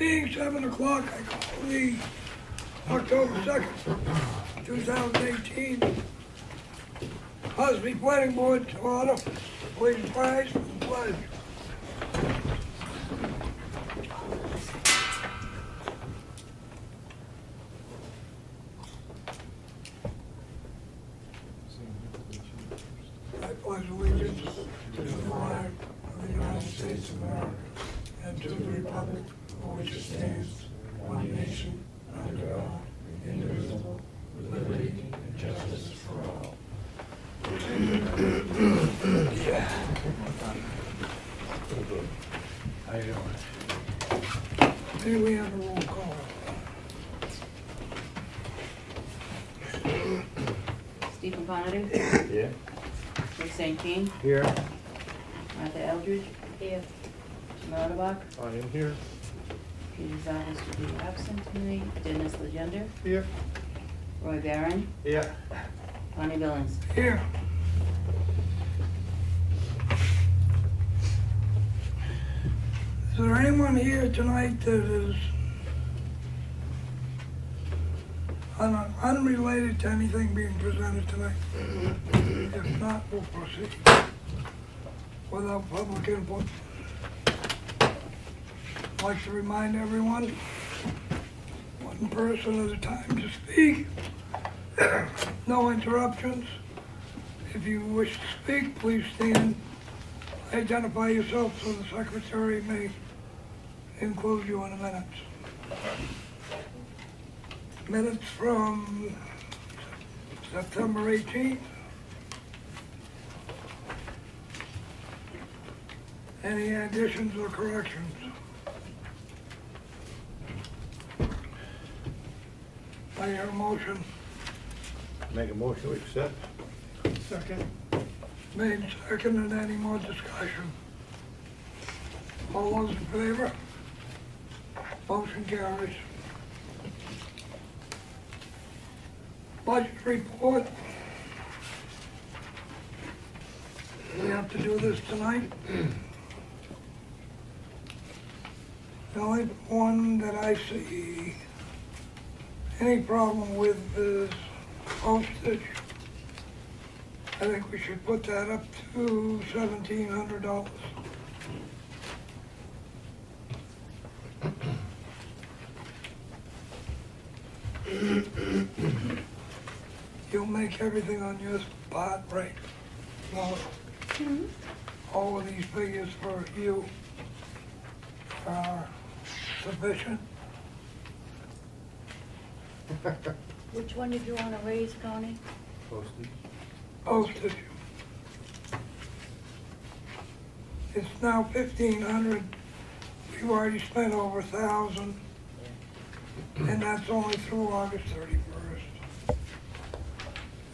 Being 7 o'clock, I call the October 2nd, 2018 Ossipee Planning Board to order. Please rise for the pledge. I pledge allegiance to the flag of the United States of America and to the republic for which it stands, one nation, under God, indivisible, with liberty and justice for all. Yeah. How you doing? Here we have a roll call. Stephen Condict. Yeah. Rick St. Jean. Here. Martha Eldridge. Here. Comeau Otterbach. I am here. Peter Zavas will be absent tonight. Dennis Legendre. Here. Roy Barron. Yeah. Condict Billings. Here. Is there anyone here tonight that is unrelated to anything being presented tonight? If not, we'll proceed without public input. I'd like to remind everyone, one person at a time to speak. No interruptions. If you wish to speak, please stand. Identify yourself so the secretary may include you in the minutes. Minutes from September 18th. Any additions or corrections? I hear a motion. Make a motion to accept. Second. Made, seconded, any more discussion? All those in favor? Motion carries. Budget report. We have to do this tonight. The only one that I see any problem with is postage. I think we should put that up to $1,700. You'll make everything on your spot right. Well, all of these figures for you are sufficient. Which one did you want to raise, Connie? Postage. Postage. It's now 1,500. We've already spent over 1,000, and that's only through August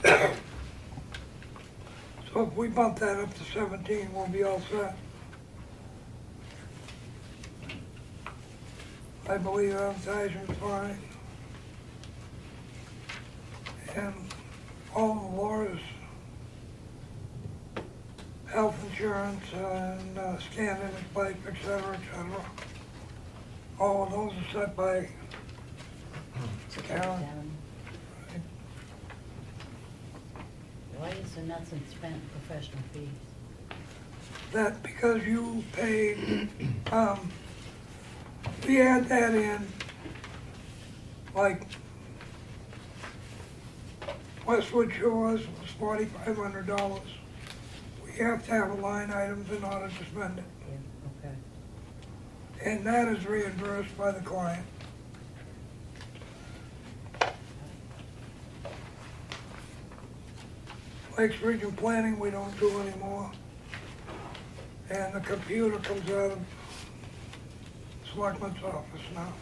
31st. So if we bump that up to 17, we'll be all set. I believe advertising's fine. And all of Laura's health insurance and scanning and pipe, et cetera, all of those are set by Karen. Why is there nothing spent in professional fees? That because you paid, we had that in, like, Westwood Shores was $4,500. We have to have a line item in order to spend it. Yeah, okay. And that is reimbursed by the client. Lakes Region Planning, we don't do anymore. And the computer comes out of Selectmen's office now.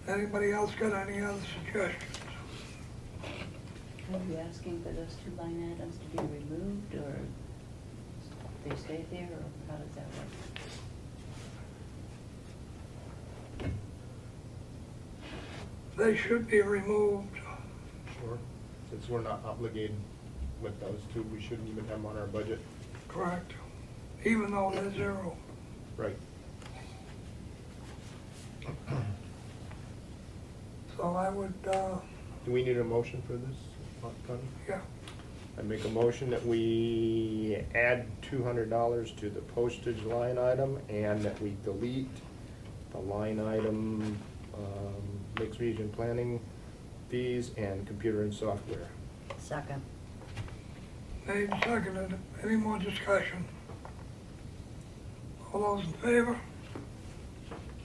Anybody else got any other suggestions? Are you asking for those two line items to be removed, or they stay there, or how does that work? They should be removed. Sure. Since we're not obligated. with those two, we shouldn't even have them on our budget. Correct. Even though they're zero. Right. So I would, Do we need a motion for this, Connie? yeah, I make a motion that we add $200 to the postage line item and that we delete the line item, mixed region planning fees and computer and software. Second. made and seconded. Any more discussion? All those in favor?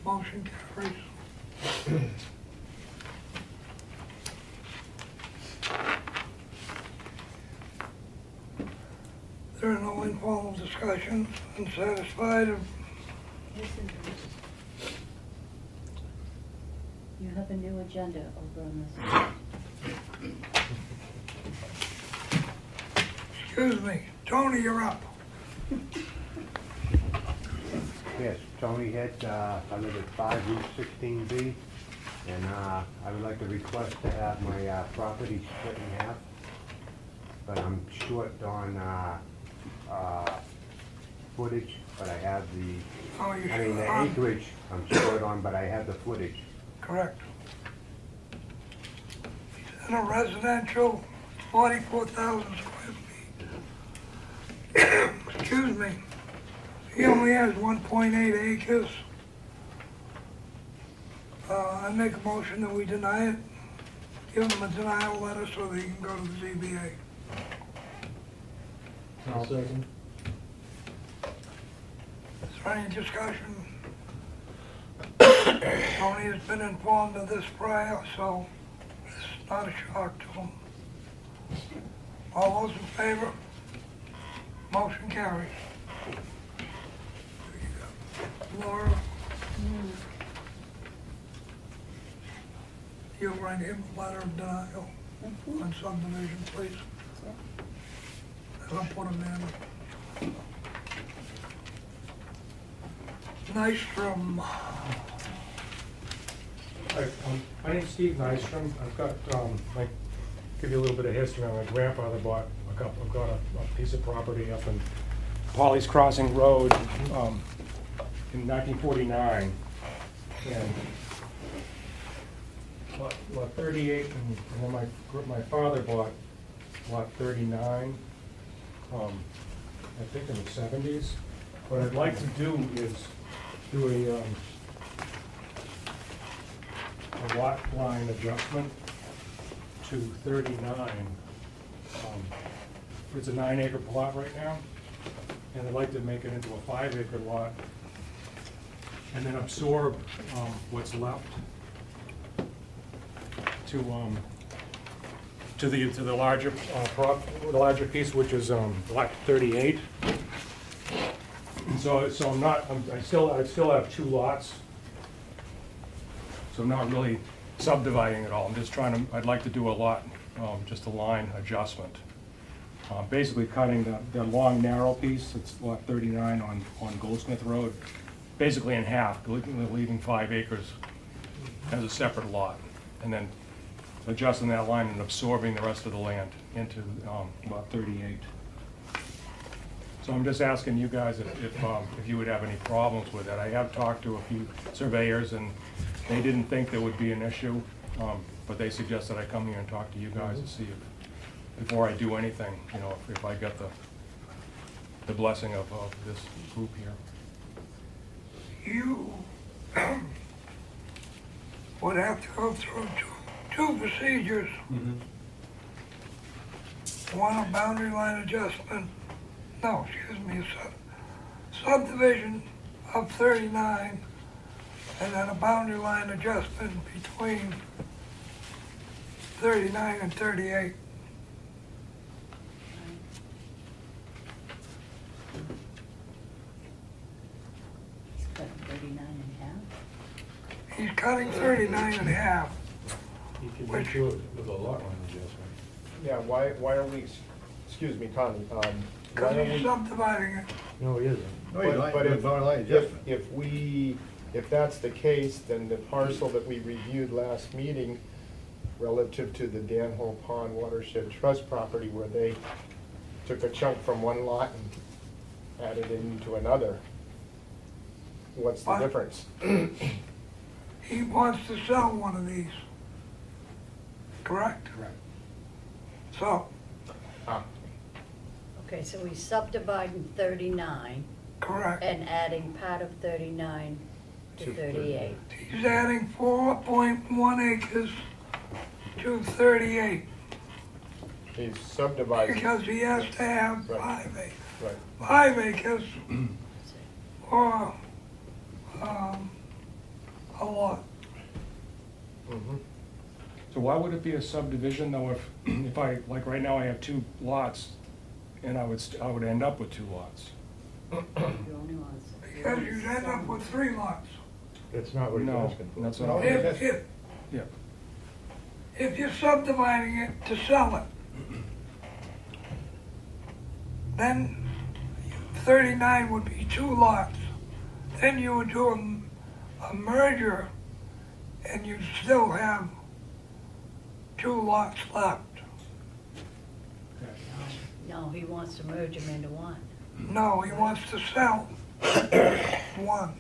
Motion carries. There are no informal discussions. Unsatisfied of You have a new agenda over on this. Excuse me, Tony, you're up. Yes, Tony Head, I live at 5 Route 16B, and I would like to request to have my property split in half, but I'm short on footage, but I have the, Oh, you I mean, the sure? acreage I'm short on, but I have the footage. Correct. He's in a residential, 44,000 square feet. Excuse me. He only has 1.8 acres. I make a motion that we deny it. Give him a denial letter so that he can go to the ZBA. Second. Is there any discussion? Tony has been informed of this prior, so it's not a shock to him. All those in favor? Motion carries. Laura, you'll write him a letter of denial on subdivision, please. And I'll put him in. Nystrom. Hi, my name's Steve Nystrom. I've got, like, give you a little bit of history. My grandfather got a piece of property up in Polly's Crossing Road in 1949. And lot 38, and then my father bought lot 39, I think in the 70s. What I'd like to do is do a lot line adjustment to 39. It's a 9-acre plot right now, and I'd like to make it into a 5-acre lot, and then absorb what's left to the larger the larger piece, which is lot 38. And so I still have 2 lots. So I'm not really subdividing it all. I'm just I'd like to do a lot, just a line adjustment. Basically cutting the long narrow piece, it's lot 39 on Goldsmith Road, basically in half, leaving 5 acres as a separate lot. And then adjusting that line and absorbing the rest of the land into lot 38. So I'm just asking you guys if you would have any problems with it. I have talked to a few surveyors, and they didn't think there would be an issue, but they suggested I come here and talk to you guys to see if, before I do anything, you know, if I get the blessing of this group here. You would have to go through two procedures. One, a boundary line adjustment. No, excuse me, a subdivision of 39, and then a boundary line adjustment between 39 and 38. He's cutting 39 in half. He's cutting 39 in half. You can do it with a lot line adjustment. Yeah, why are we, excuse me, Connie, why Because are he's we? subdividing it. No, he isn't. No, But- he's not, but doing if- boundary line adjustment. If that's the case, then the parcel that we reviewed last meeting relative to the Danville Pond Watershed Trust property where they took a chunk from one lot and added it into another. What's the What? difference? He wants to sell one of these. Correct? Correct. So, Ah, Okay, so he's subdividing 39 correct. and adding part of 39 to 38. He's adding 4.1 acres to 38 he's subdividing, because he has to have Right. 5 acres. right. 5 acres or a lot. Mhm. So why would it be a subdivision though if I, like right now I have 2 lots and I would end up with 2 lots? He only wants. Because you'd end up with 3 lots. That's not what he's No, asking for. that's what No, I'm- he's If, asking- if, Yeah. if you're subdividing it to sell it, then 39 would be 2 lots. Then you would do a merger and you'd still have 2 lots left. No, he wants to merge them into one. No, he wants to sell one.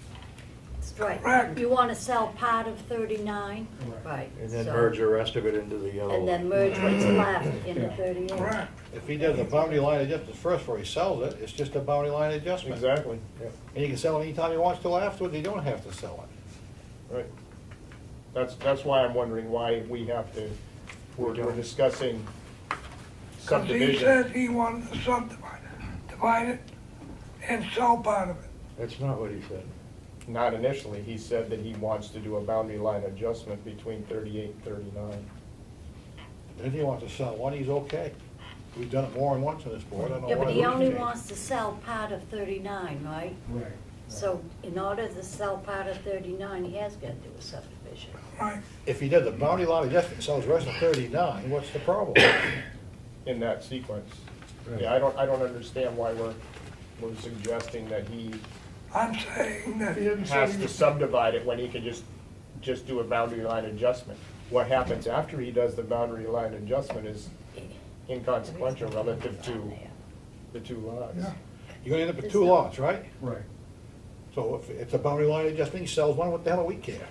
That's right. Correct. You want to sell part of 39? Correct. Right. And then so- merge the rest of it into the yellow. And then merge what's left into Yeah. 38. Correct. If he does a boundary line adjustment first before he sells it, it's just a boundary line adjustment. Exactly, yeah, And he can sell it anytime he wants till afterwards, he don't have to sell it. right. That's why I'm wondering why we have to, we're discussing Because he subdivision. said he wanted to subdivide it, divide it, and sell part of it. That's not what he said. Not initially, he said that he wants to do a boundary line adjustment between 38 and 39. If he wants to sell one, he's okay. We've done it more than once on this board, I don't know Yeah, why but we he only can't. wants to sell part of 39, right? Right. So in order to sell part of 39, he has got to do a subdivision. Right. If he does a boundary line adjustment and sells the rest of 39, what's the problem? In that sequence. Right. Yeah, I don't understand why we're suggesting that he I'm saying that has to subdivide it when he could just do a boundary line adjustment. What happens after he does the boundary line adjustment is inconsequential relative to the 2 lots. Yeah. You're gonna end up with 2 lots, right? Right. So if it's a boundary line adjustment, he sells one, what the hell do we care?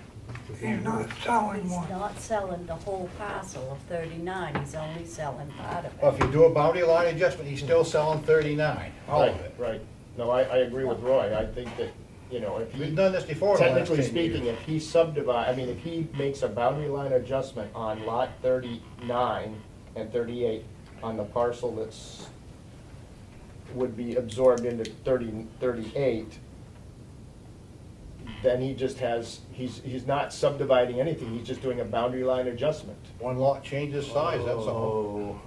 he's not selling He's one. not selling the whole parcel of 39, he's only selling part of Well, it. if you do a boundary line adjustment, he's still selling 39, all of Right, it. right. No, I agree with Roy. I think that, if he. We've done this before in the last Technically 10 speaking, years. if he if he makes a boundary line adjustment on lot 39 and 38 on the parcel that's, would be absorbed into 38, then he just has, he's not subdividing anything, he's just doing a boundary line adjustment. One lot changes size, that's all. Oh,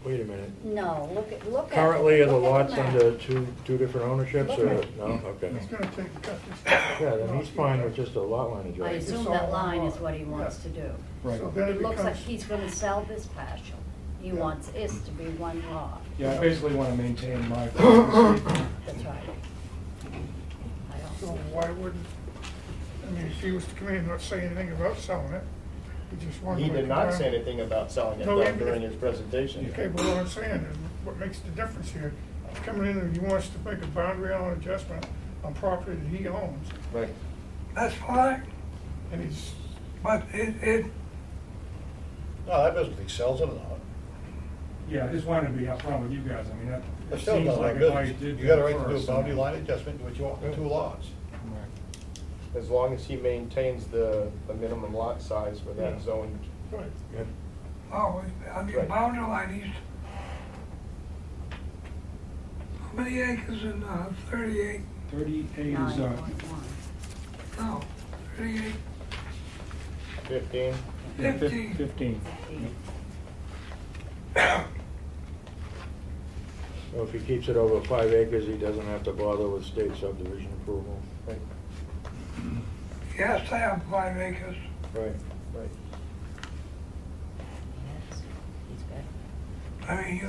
wait a minute. No, look at. Currently, are the look at lots map. under two different ownerships, or, no, okay. It's gonna take a couple. Yeah, then he's fine with just a lot line I adjustment. assume that line is what he wants to do. Right. So then It it looks like becomes, he's gonna sell this partial. He wants it to be one lot. Yeah, I basically want to maintain my privacy. That's right. I so don't, why wouldn't, I mean, if he was to come in and not say anything about selling it, he just wanted to. He did make not a say bound- anything about selling it No, though he- during his presentation. Okay, but what I'm saying is, what makes the difference here, he's coming in and he wants to make a boundary line adjustment on property that he owns, Right. That's fine, and he's, but it, No, that business, he sells it or not. Yeah, I just wanted to be upfront with you guys. I mean, But it still, seems not like like if I business. did You got a that right to do a first, boundary line adjustment, do what you want with 2 lots. Right. As long as he maintains the minimum lot size for that Yeah. zoned. right, Yeah. oh, I mean, Right. boundary line, he's, how many acres in 38? 38 is, 9.1. No, 38, 15. yeah, 15. 15. So if he keeps it over 5 acres, he doesn't have to bother with state subdivision approval. Right, He has to have 5 acres. Right. right. Yes, he's got. I mean,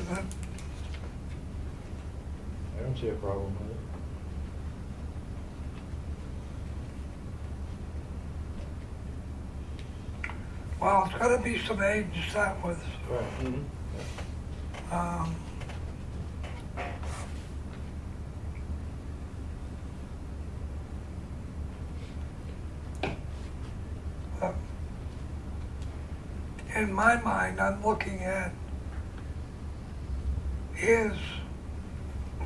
I don't see a problem with it. Well, it's gotta be surveyed to start with. Um, uh, In my mind, I'm looking at his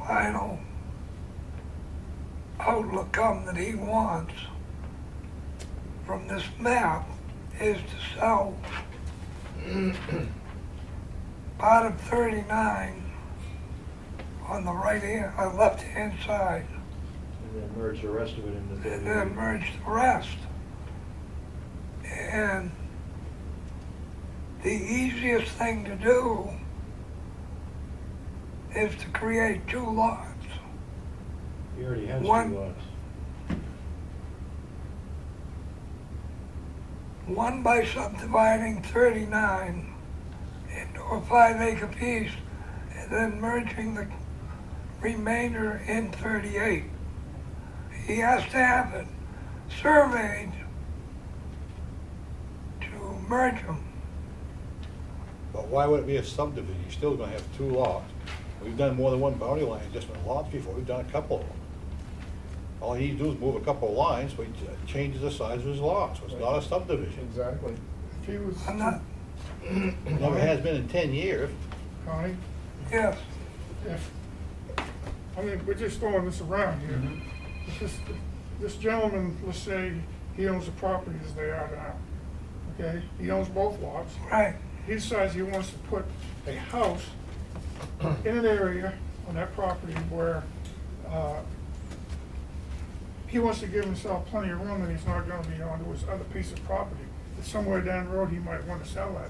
final outcome that he wants from this map is to sell part of 39 on the left-hand side, And then merge the rest of it into and 38. then merge the rest. And the easiest thing to do is to create two lots. He already has two One- lots. One by subdividing 39 into a 5-acre piece and then merging the remainder in 38. He has to have it surveyed to merge them. But why would it be a subdivision? You're still gonna have two lots. We've done more than one boundary line adjustment lots before. We've done a couple of them. All he needs to do is move a couple of lines, but he changes the size of his lot, so it's not a subdivision. Exactly. If he was, I'm not, Never has been in 10 years. Connie, yes, if, I mean, we're just throwing this around here. If this gentleman, let's say, he owns the property as they are now, okay? He owns both lots. right, He decides he wants to put a house in an area on that property where, he wants to give himself plenty of room, and he's not gonna be onto his other piece of property. But somewhere down the road, he might want to sell that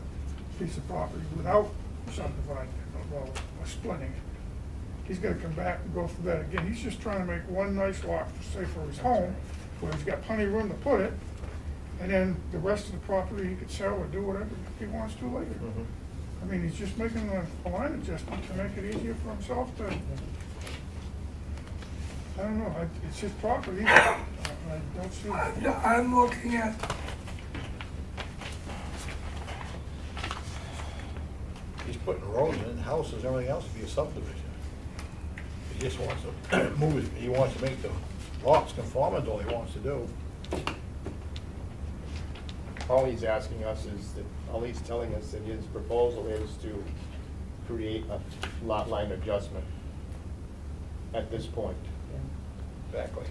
piece of property without subdividing it, or splitting it. He's gonna come back and go through that again. He's just trying to make one nice lot, say for his home, where he's got plenty of room to put it, and then the rest of the property he could sell or do whatever he wants to later. I mean, he's just making a line adjustment to make it easier for himself to, I don't know, it's his property. I don't see. I'm looking at, He's putting roads in, houses, and everything else to be a subdivision. He just wants to move it, he wants to make the lots conform to all he wants to do. All he's asking us is that, all he's telling us that his proposal is to create a lot line adjustment at this point. Exactly.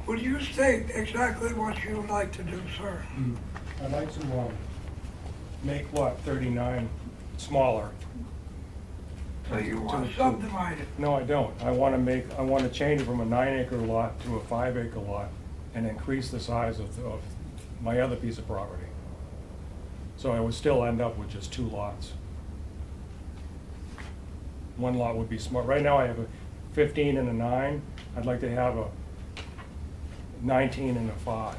would you state exactly what you would like to do, sir? I'd like to make lot 39 smaller. So you want to To- subdivide it? No, I don't. I want to change it from a 9-acre lot to a 5-acre lot and increase the size of my other piece of property. So I would still end up with just 2 lots. One lot would be smart. Right now I have a 15 and a 9. I'd like to have a 19 and a 5.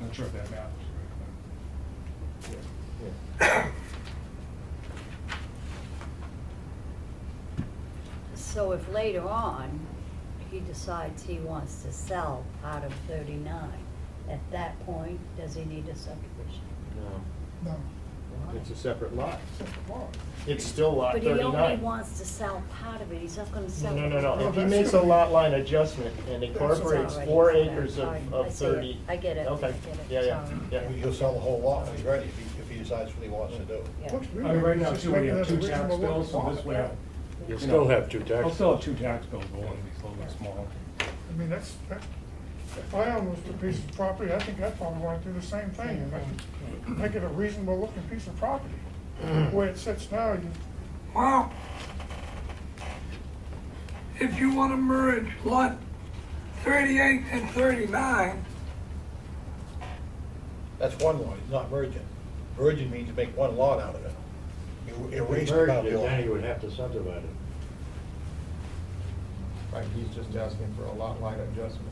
Not sure if that matters. So if later on, he decides he wants to sell part of 39, at that point, does he need a subdivision? No. No. It's a separate lot. Well, It's still lot But he only 39. wants to sell part of it, he's not gonna sell. No, it. no, no. No, If he that's makes a gonna be- lot line adjustment and incorporates already 4 in there. acres Sorry, I of see it. 30. I get it, Okay, I get it, yeah, yeah, sorry. yeah. He'll sell the whole lot when he's ready, if he decides what he wants to do. Yeah. looks to me I mean, like right he's now just too, we making have it a 2 tax reasonable bills, so looking this lot. way, You'll still have 2 tax. I'll still have 2 tax bills, but one will be a little bit smaller. I mean, if I owned this piece of property, I think I'd probably want to do the same thing. If I could make it a reasonable looking piece of property. The way it sits now, you, Well, if you want to merge lot 38 and 39, That's one lot, he's not merging. Merging means you make one lot out of it. You If erase we the merged boundary it, then line. you would have to subdivide it. Right, he's just asking for a lot line adjustment.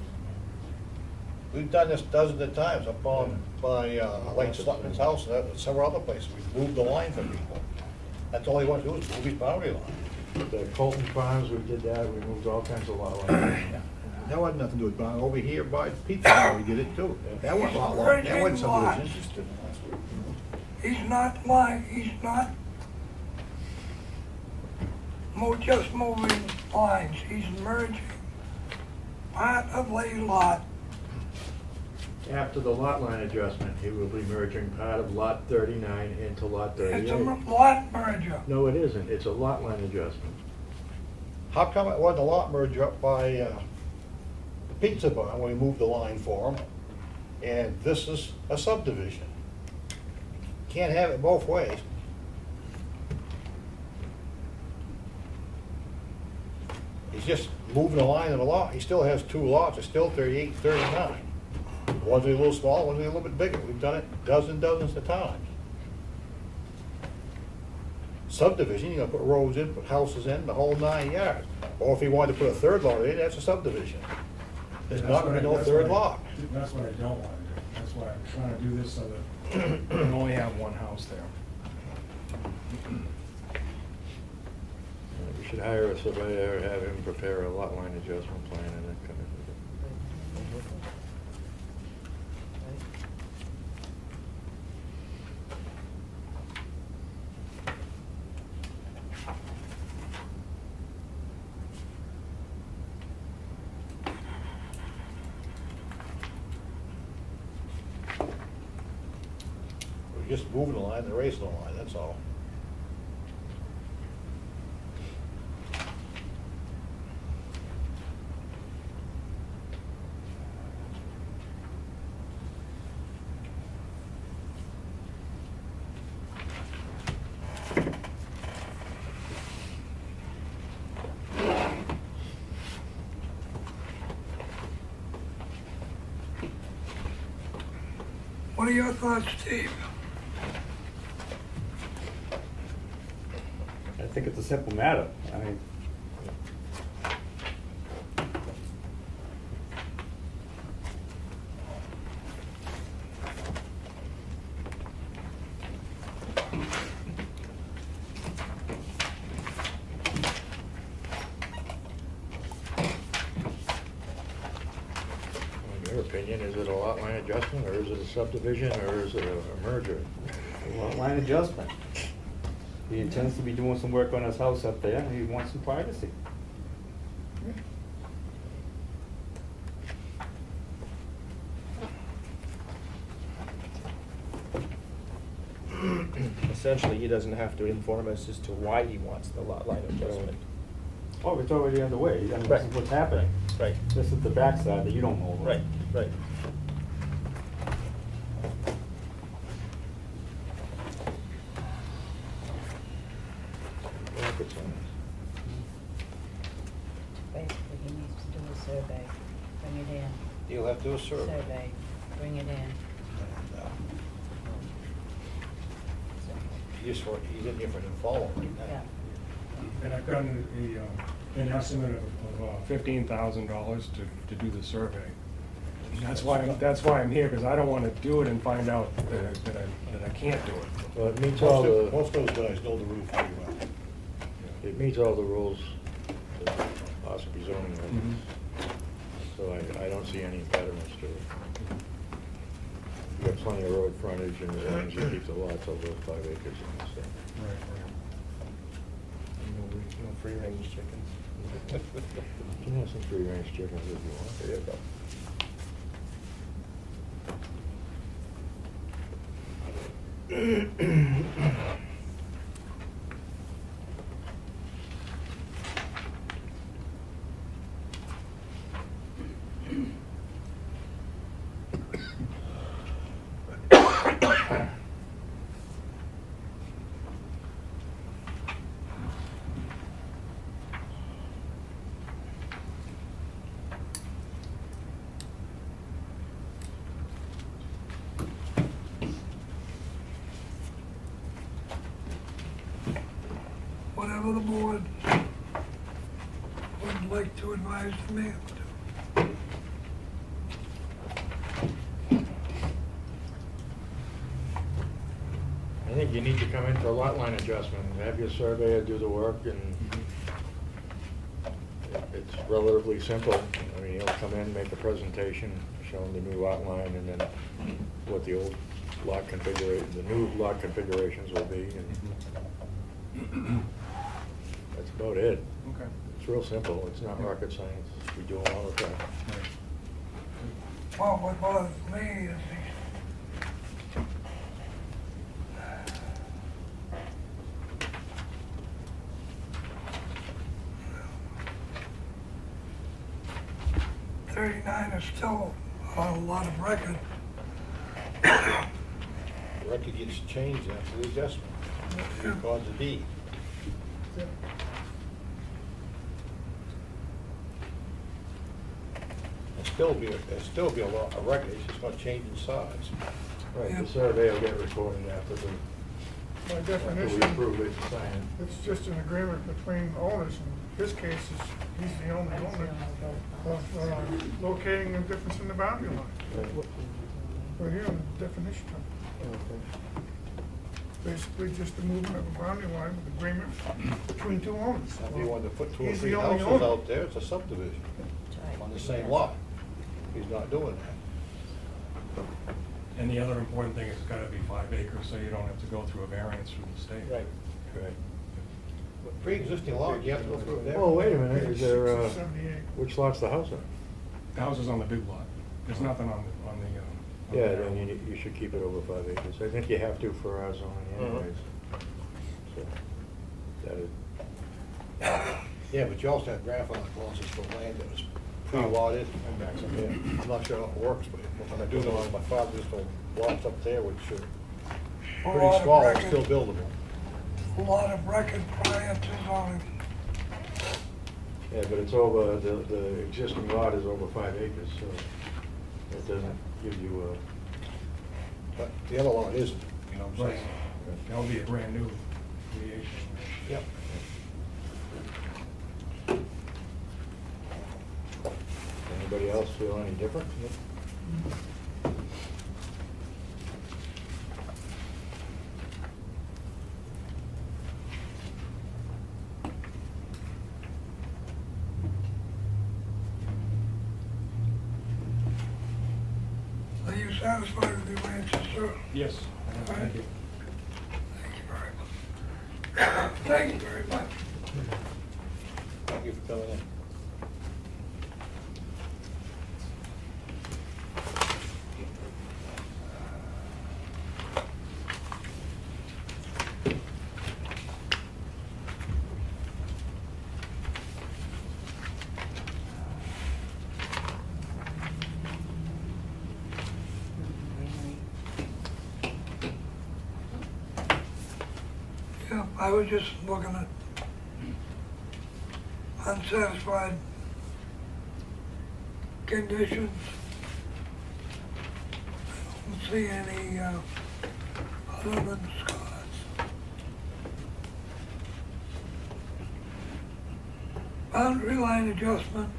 We've done this dozens of times up on, by, like Selectmen's house and several other places. We've moved the line for people. That's all he wants to do is move his boundary line. The Colton Farms, we did that, we moved all kinds of lot lines. That wasn't nothing to do with boundary. Over here by Pizza Hut, we did it too. That wasn't lot line, that wasn't subdivision. He's not lying, he's not just moving lines, he's merging part of a lot. After the lot line adjustment, he will be merging part of lot 39 into lot It's a 38. lot merger. No, it isn't, it's a lot line adjustment. How come it wasn't a lot merge up by, the Pizza Barn when we moved the line for them? And this is a subdivision. Can't have it both ways. He's just moving the line of the lot. He still has two lots. It's still 38 and 39. One's a little smaller, one's a little bit bigger. We've done it dozens of times. Subdivision, you're gonna put roads in, put houses in, the whole 9 yards. Or if he wanted to put a third lot in, that's a subdivision. There's not gonna be no third lot. That's what I don't want to do. That's why I'm trying to do this so that you can only have one house there. We should hire a surveyor, have him prepare a lot line adjustment plan and that kind of thing. We're just moving the line, and erasing the line, that's all. What are your thoughts, Steve? I think it's a simple matter. I mean, In your opinion, is it a lot line adjustment, or is it a subdivision, or is it a merger? lot line adjustment. He intends to be doing some work on his house up there, and he wants some privacy. Essentially, he doesn't have to inform us as to why he wants the lot line adjustment. Oh, it's already underway. I mean, this Right. is what's happening. Right, This is the backside that you don't know. right, right. Rockets on Basically, he needs to do a survey, bring it in, He'll have to do a survey. survey, bring it in. And, he's in here for him following right now. Yeah. And I've gotten an estimate of $15,000 to do the survey. That's why I'm here, because I don't want to do it and find out that I can't do it. it. Well, it meets all the, Most of those guys know the route pretty well. it meets all the rules of Ossipee zoning ordinance. So I don't see any impediments to it. You got plenty of road frontage, and as long as you keep the lots over 5 acres and stuff. No free range chickens. You can have some free range chickens if you want. There you go. Whatever the board would like to advise the man to. you need to come in for a lot line adjustment, have your surveyor do the work, and it's relatively simple. I mean, he'll come in, make a presentation, showing the new lot line, and then what the old lot configuration, the new lot configurations will be, and that's about it. Okay. It's real simple, it's not rocket science, we do them all the time. Right. Well, what bothers me is the 39 is still a lot of record. The record gets changed after the adjustment, records a deed. It'll still be a lot, a record, it's just gonna change in size. Right, the survey will get recorded after the, By after we definition, approve it and sign it. it's just an agreement between owners. In his case, he's the only owner of locating the difference in the boundary line. Right. Right here in the definition of it. Basically just the movement of a boundary line with agreement between two owners. Now, if you wanted to put two or He's the three only houses owner. out there, it's a subdivision on the same lot. He's not doing that. And the other important thing is it's gotta be 5 acres, so you don't have to go through a variance through the state. Right. Right. But pre-existing lot, you have to go through there. Oh, wait a minute, is there, 78. which lot's the house on? The house is on the big lot. There's nothing on the. Yeah, then you should keep it over 5 acres. I think you have to for our zoning anyways. So, that is, Yeah, but you also have grandfather clauses for land that was pre-lotted. Yeah, I'm not sure how it works, but what I do know is my father just owned lots up there, which are A pretty lot of small, record. still buildable. A lot of record prior to zoning. yeah, but it's over, the existing lot is over 5 acres, so it doesn't give you But the other lot isn't, you know what I'm Right. saying? That'll be a brand new creation. Yep. anybody else feel any different? Are you satisfied with your answer, sir? Yes, thank you. Thank you very much. Thank you very much. Thank you for coming in. Yeah, I was just looking at unsatisfied conditions. I don't see any, other than Scott's. Boundary line adjustment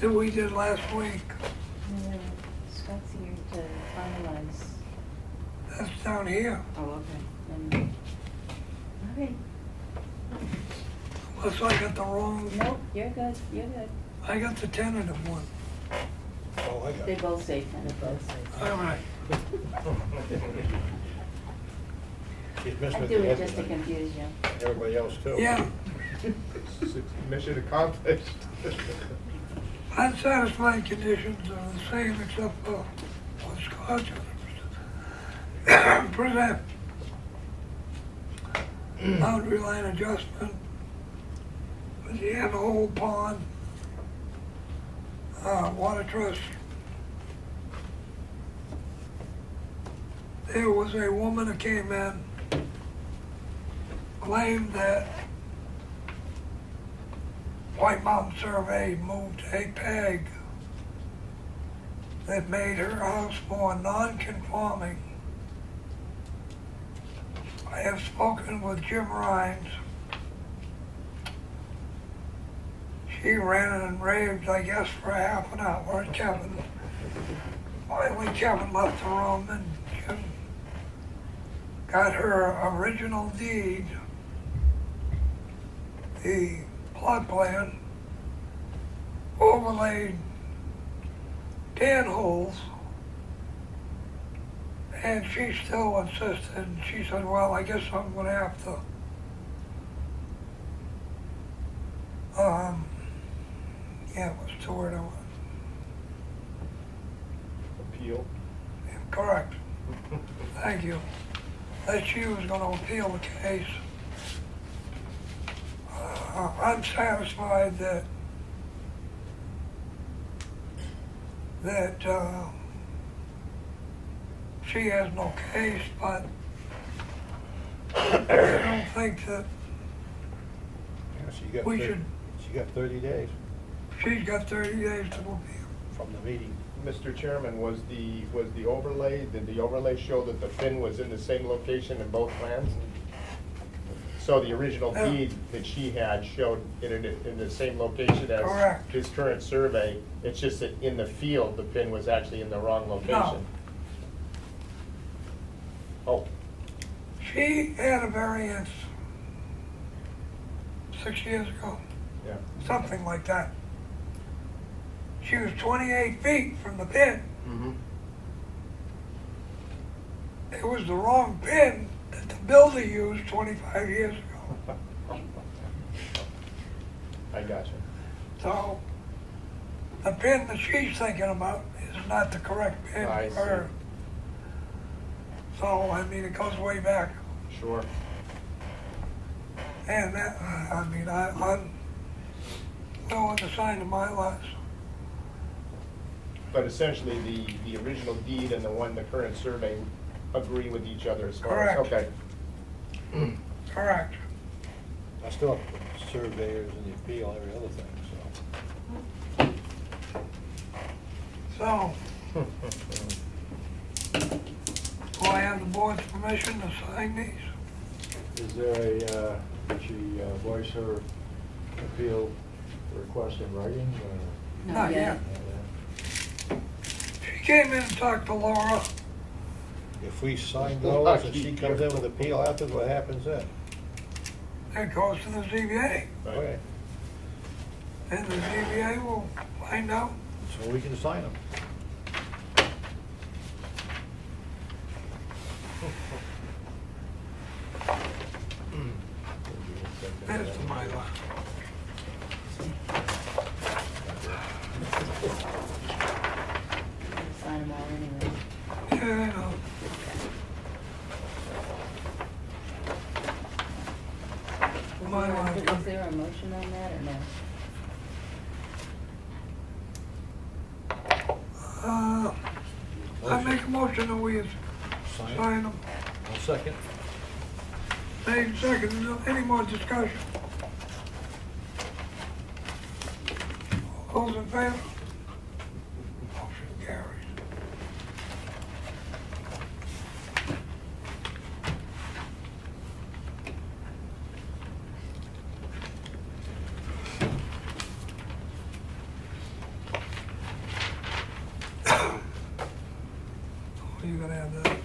that we did last week, Yeah, Scott's here to finalize. that's down here. Oh, okay. Then, all right. Unless I got the wrong, Nope, you're good, you're good. I got the tentative one. Oh, I got They it. both say tentative. All right. She's missing I with do the it just to headline. confuse you. Everybody else too. Yeah, Mission accomplished. unsatisfied conditions are the same except for what Scott's gonna present. Boundary line adjustment with the end-hole pond, water trust. There was a woman that came in, claimed that White Mountain Survey moved a peg that made her house more non-conforming. I have spoken with Jim Rhines. She ran and raved, I guess, for half an hour. Kevin, finally Kevin left the room and Jim got her original deed, the plot plan, overlaid 10 holes, and she still insisted, and she said, well, I guess I'm gonna have to, what's the word I want? Appeal. Yeah, correct. Thank you. That she was gonna appeal the case. I'm satisfied that she has no case, but I don't think that Yeah, we should, She got 30 days she's got 30 days to appeal. from the meeting. Mr. Chairman, was the overlay, did the overlay show that the pin was in the same location in both plans? So the original Yeah. deed that she had showed it in the same location as Correct. his current survey. It's just that in the field, the pin was actually in the wrong location. Oh, She had a variance 6 years ago, yeah. something like that. She was 28 feet from the pin. Mm-hmm. It was the wrong pin that the builder used 25 years ago. I got you. So the pin that she's thinking about is not the correct pin I for her. So, I mean, it goes way back. Sure. And that, I'm willing to sign the MyLars. But essentially, the original deed and the one, the current survey agree with each other as far as, Correct. okay. Correct. I still have the surveyors and the appeal and every other thing, so. So, do I have the board's permission to sign these? Is there did she voice her appeal request in writing? Not yet. Uh, She came in and talked to Laura. If we sign those and she comes in with appeal after, what happens then? It goes to the ZBA. Okay, And the ZBA will find out. so we can sign them. There's the MyLar. Sign them all anyway. Yeah, I know. MyLar. Is there a motion on that or no? I make a motion that we Sign sign it. them. One second. Made second, any more discussion? All those in favor? Motion carries. Oh, you gotta have that.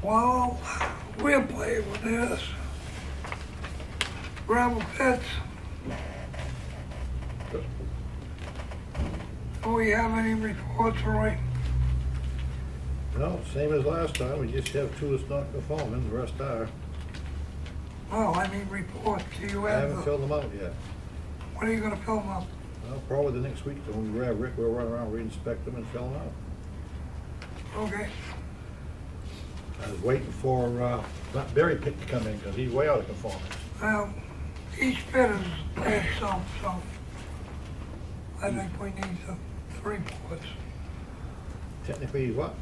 Well, we'll play with this. Gravel pits. Do we have any reports, Roy? No, same as last time, we just have two that's not conforming, the rest are. Well, I mean reports, do you I haven't have, filled them out yet. when are you gonna fill them up? Well, probably the next week, so when we grab Rick, we'll run around, re-inspect them and fill them out. Okay, I was waiting for, not Barry Pitt to come in, because he's way out of conformance. well, each pit is by itself, so I think we need the reports. Technically, he's what?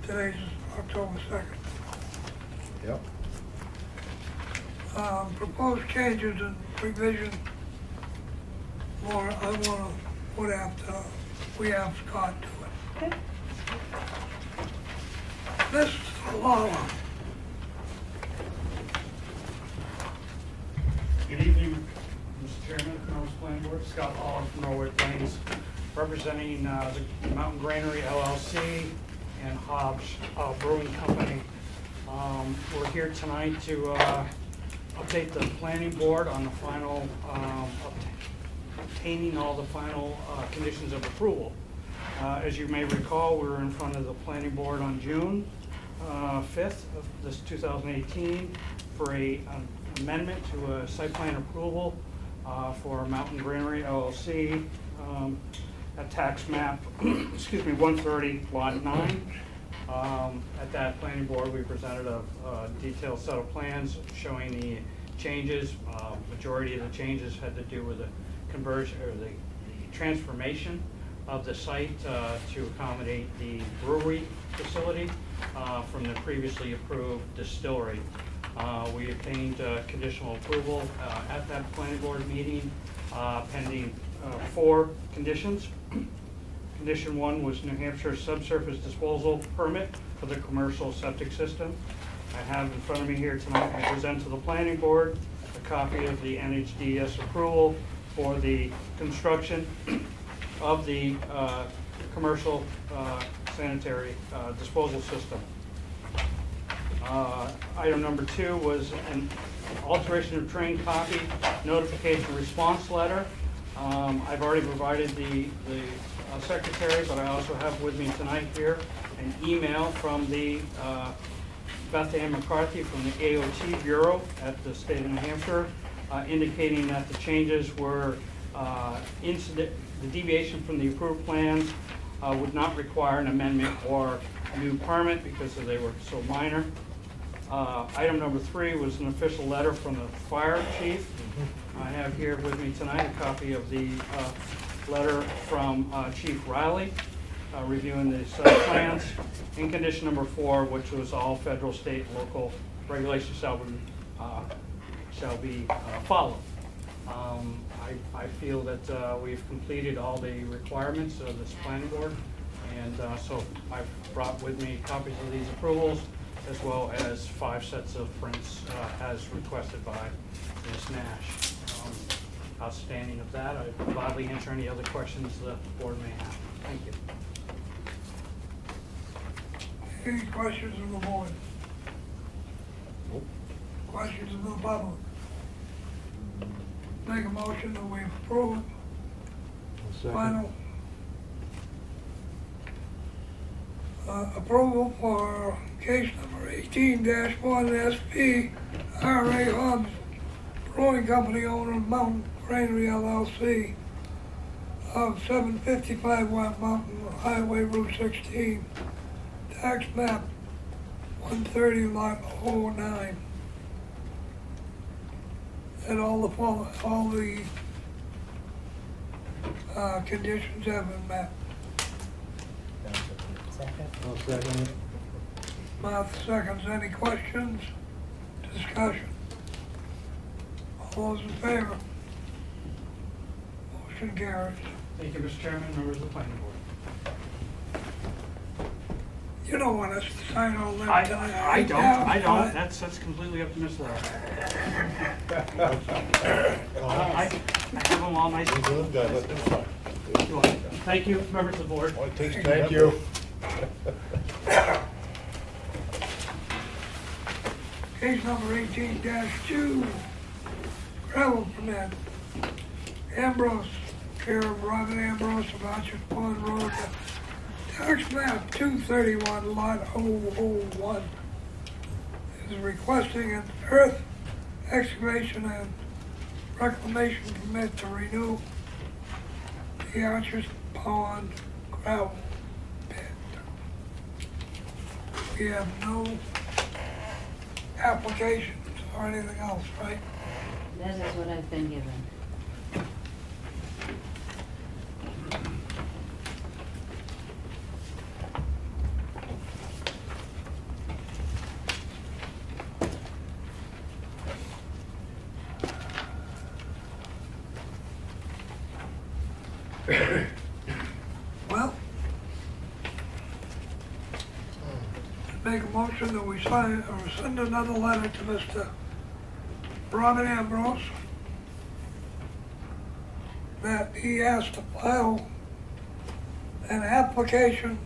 Today's October 2nd. Yep. Proposed changes and revision, Laura, we have Scott do it. Okay. This is for Laura. Good evening, Mr. Chairman, Comeau Planning Board, Scott Hall from Norwood Plains, representing the Mountain Granary LLC and Hobbs Brewing Company. We're here tonight to update the planning board on the final, obtaining all the final conditions of approval. As you may recall, we were in front of the planning board on June 5th of this 2018 for an amendment to a site plan approval for Mountain Greenery LLC at tax map, excuse me, 130 lot 9. At that planning board, we presented a detailed set of plans showing the changes. Majority of the changes had to do with the conversion or the transformation of the site to accommodate the brewery facility from the previously approved distillery. We obtained conditional approval at that planning board meeting pending 4 conditions. Condition 1 was New Hampshire subsurface disposal permit for the commercial septic system. I have in front of me here tonight, I present to the planning board a copy of the NHDS approval for the construction of the commercial sanitary disposal system. Item number 2 was an alteration of train copy notification response letter. I've already provided the secretary, but I also have with me tonight here an email from the Beth Ann McCarthy from the AOT Bureau at the state of New Hampshire, indicating that the changes were the deviation from the approved plans would not require an amendment or a new permit because they were so minor. Item number 3 was an official letter from the fire chief. I have here with me tonight a copy of the letter from Chief Riley reviewing the site plans. And condition number 4, which was all federal, state, and local regulations shall be followed. I feel that we've completed all the requirements of this planning board, and so I've brought with me copies of these approvals as well as 5 sets of prints as requested by Ms. Nash. Outstanding of that, I'd gladly answer any other questions the board may have. Thank you. Any questions of the board? Questions of the public? Make a motion that we approve final approval for case number 18-1 SP RA Hobbs Brewing Company, owner of Mountain Greenery LLC of 755 West Mountain Highway Route 16, tax map 130 lot 09. And all the conditions have been met. I'll second it. Martha seconds. Any questions? Discussion? All those in favor? Motion carries. Thank you, Mr. Chairman, members of the planning board. You don't want us to sign all that I tonight. don't. That's completely up to Ms. Lara. I have them all nice. Thank you, members of the board. Thank you. Case number 18-2, gravel permit. Ambrose, care of Robert Ambrose of Archer's Pond Road, tax map 231 lot 001, is requesting an earth excavation and reclamation permit to renew the Archer's Pond gravel pit. We have no applications or anything else, right? That is what I've been given. Well, make a motion that we sign or send another letter to Mr. Robert Ambrose that he has to file an application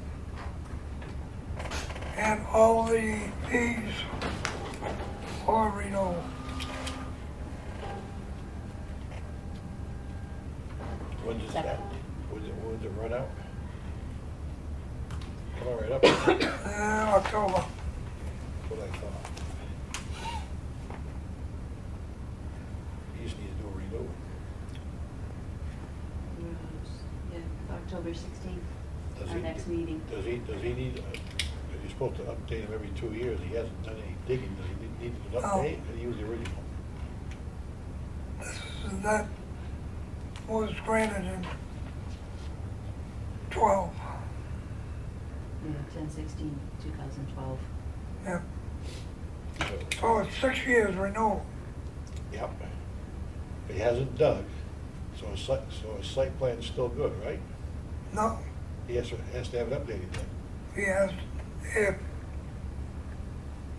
And all the fees are renewal. When does that, when does it run out? Come on, right up. October. What I thought. You just need to do a renewal. Yeah, October 16th, Does our he- next meeting. Does he need, you're supposed to update him every 2 years, he hasn't done any digging, does he need an update? Could he use the original? That was granted in 12. Yeah, 10/16/2012. Yeah. So, So it's 6 years renewal. yep. He hasn't dug, so his site plan's still good, right? No, He has to have it updated then. he has, if,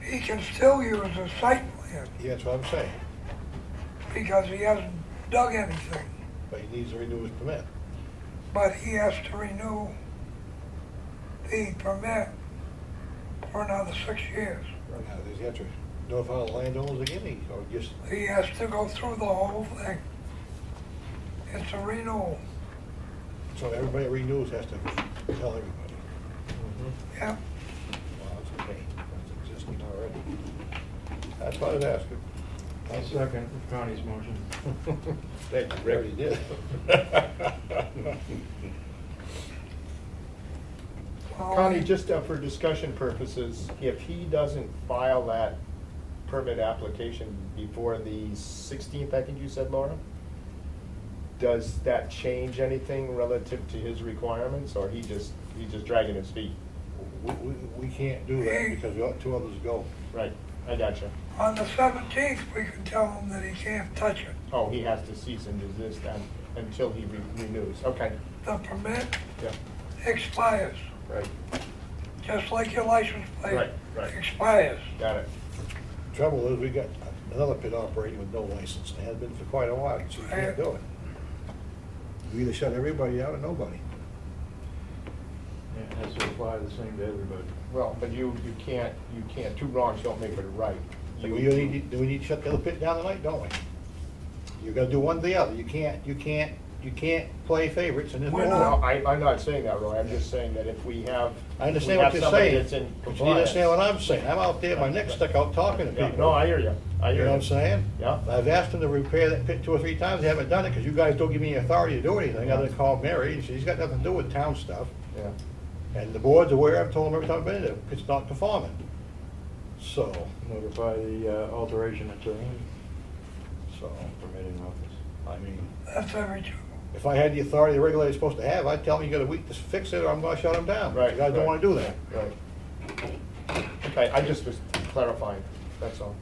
he can still use a site plan Yeah, that's what I'm saying, because he hasn't dug anything. but he needs to renew his permit. But he has to renew the permit for another 6 years. Now, does he have to notify the landowners again, or just, He has to go through the whole thing. It's a renewal. so everybody that renews has to tell everybody? Yeah. Well, that's okay, that's existing already. That's what I was asking. I'll second Connie's motion. Thank you, Rick. Already did. Connie, just for discussion purposes, if he doesn't file that permit application before the 16th, I think you said, Laura? Does that change anything relative to his requirements, or he's just dragging his feet? We can't do that because we let 2 others go. Right, I gotcha. On the 17th, we can tell him that he can't touch it. Oh, he has to cease and desist then until he renews, okay, The permit yeah, expires, right, just like your license plate Right. expires. got it. Trouble is, we got another pit operating with no license, and has been for quite a while, so you can't do it. You either shut everybody out or nobody. It has to apply the same to everybody. Well, but you can't, 2 wrongs don't make it a right. Do we need to shut the other pit down tonight, don't we? You're gonna do one or the other, you can't play favorites in this We're world. not. No, I'm not saying that, Roy, I'm just saying that if we have. I understand we what have you're somebody saying, that's in but you compliance. understand what I'm saying, I'm out there, my neck stuck out talking to Yeah, people. no, I hear you, I You hear know you. what I'm saying? Yeah. I've asked them to repair that pit 2 or 3 times, they haven't done it, because you guys don't give me the authority to do anything, other than call Mary, and she's got nothing to do with town stuff. Yeah. And the board's aware, I've told them every time I've been there, it's not conforming. So, Notify the alteration attorney, so, permitting office. I mean, That's every two. if I had the authority the regulator's supposed to have, I'd tell them you got a week to fix it, or I'm gonna shut them down. Right, You guys don't right. wanna do that. Right. Okay, I just was clarifying, that's all.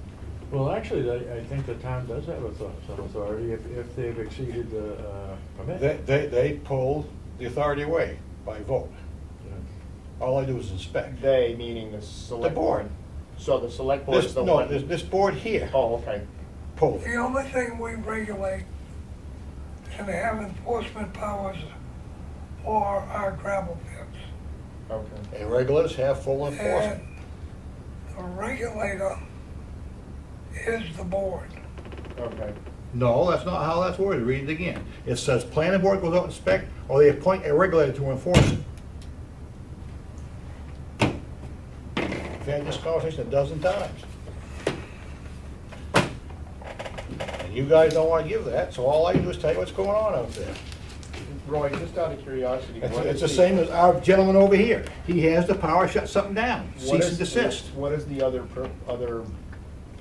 Well, actually, I think the town does have some authority if they've exceeded the permit. They pulled the authority away by vote. Yeah. All I do is inspect. They, meaning the select. The board. So the select board is This, the no, one. this board here Oh, okay, pulled it. The only thing we regulate and have enforcement powers for our gravel pits. okay. And regulators have full And enforcement. the regulator is the board. Okay, No, that's not how that's worded. Read it again. It says planning board goes out and inspect, or they appoint a regulator to enforce it. We've had this conversation 12 times. And you guys don't wanna give that, so all I do is tell you what's going on out there. Roy, just out of curiosity. what It's is the same as our gentleman over here. He has the power to shut something down, what cease is- and desist. What is the other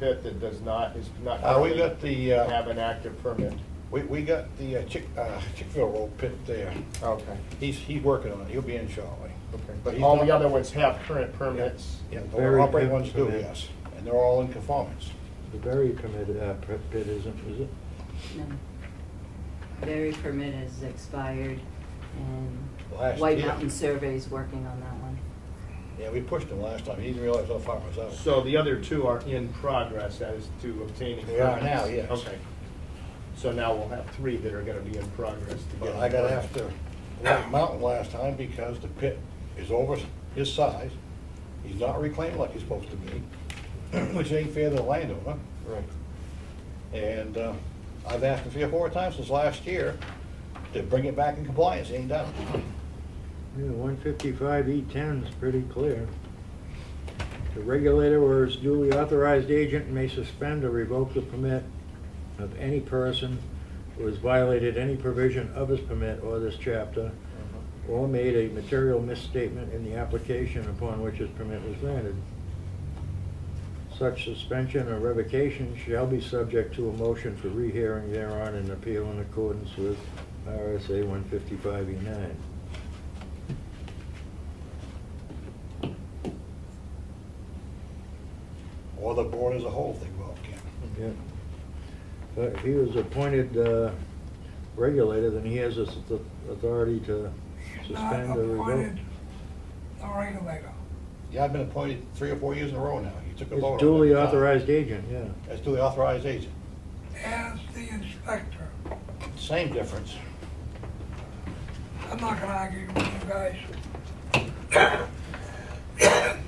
pit that does not, is not We currently got the, have an active permit? we got the Chickville Road pit there. Okay, He's working on it. He'll be in shortly. okay, but He's all not- the other ones have current permits? Yeah, the Very operating ones do, permit. yes, and they're all in conformance. The berry permit, pit isn't, is it? No. Very permit has expired, and Last White year. Mountain Survey's working on that one. Yeah, we pushed him last time, he didn't realize how far it was out. So the other 2 are in progress as to obtaining They are permits? now, yes. Okay. So now we'll have 3 that are gonna be in progress to But get. I got after White Mountain last time because the pit is over his size, He's not reclaimed like he's supposed to be, which ain't fair to the landowner. Right. And I've asked him 3 or 4 times since last year to bring it back in compliance, he ain't done it. Yeah, 155E10 is pretty clear. The regulator or his duly authorized agent may suspend or revoke the permit of any person who has violated any provision of his permit or this chapter, or made a material misstatement in the application upon which his permit was granted. Such suspension or revocation shall be subject to a motion for rehearing thereon and appeal in accordance with RSA 155E9. Or the board as a whole think about it, Ken. Yeah. But if he was appointed regulator, then he has the authority to He's not suspend or revoke. appointed the regulator. Yeah, I've been appointed 3 or 4 years in a row now. You took a vote on it. It's duly every time. authorized agent, yeah. As duly authorized agent. As the inspector. Same difference. I'm not gonna argue with you guys.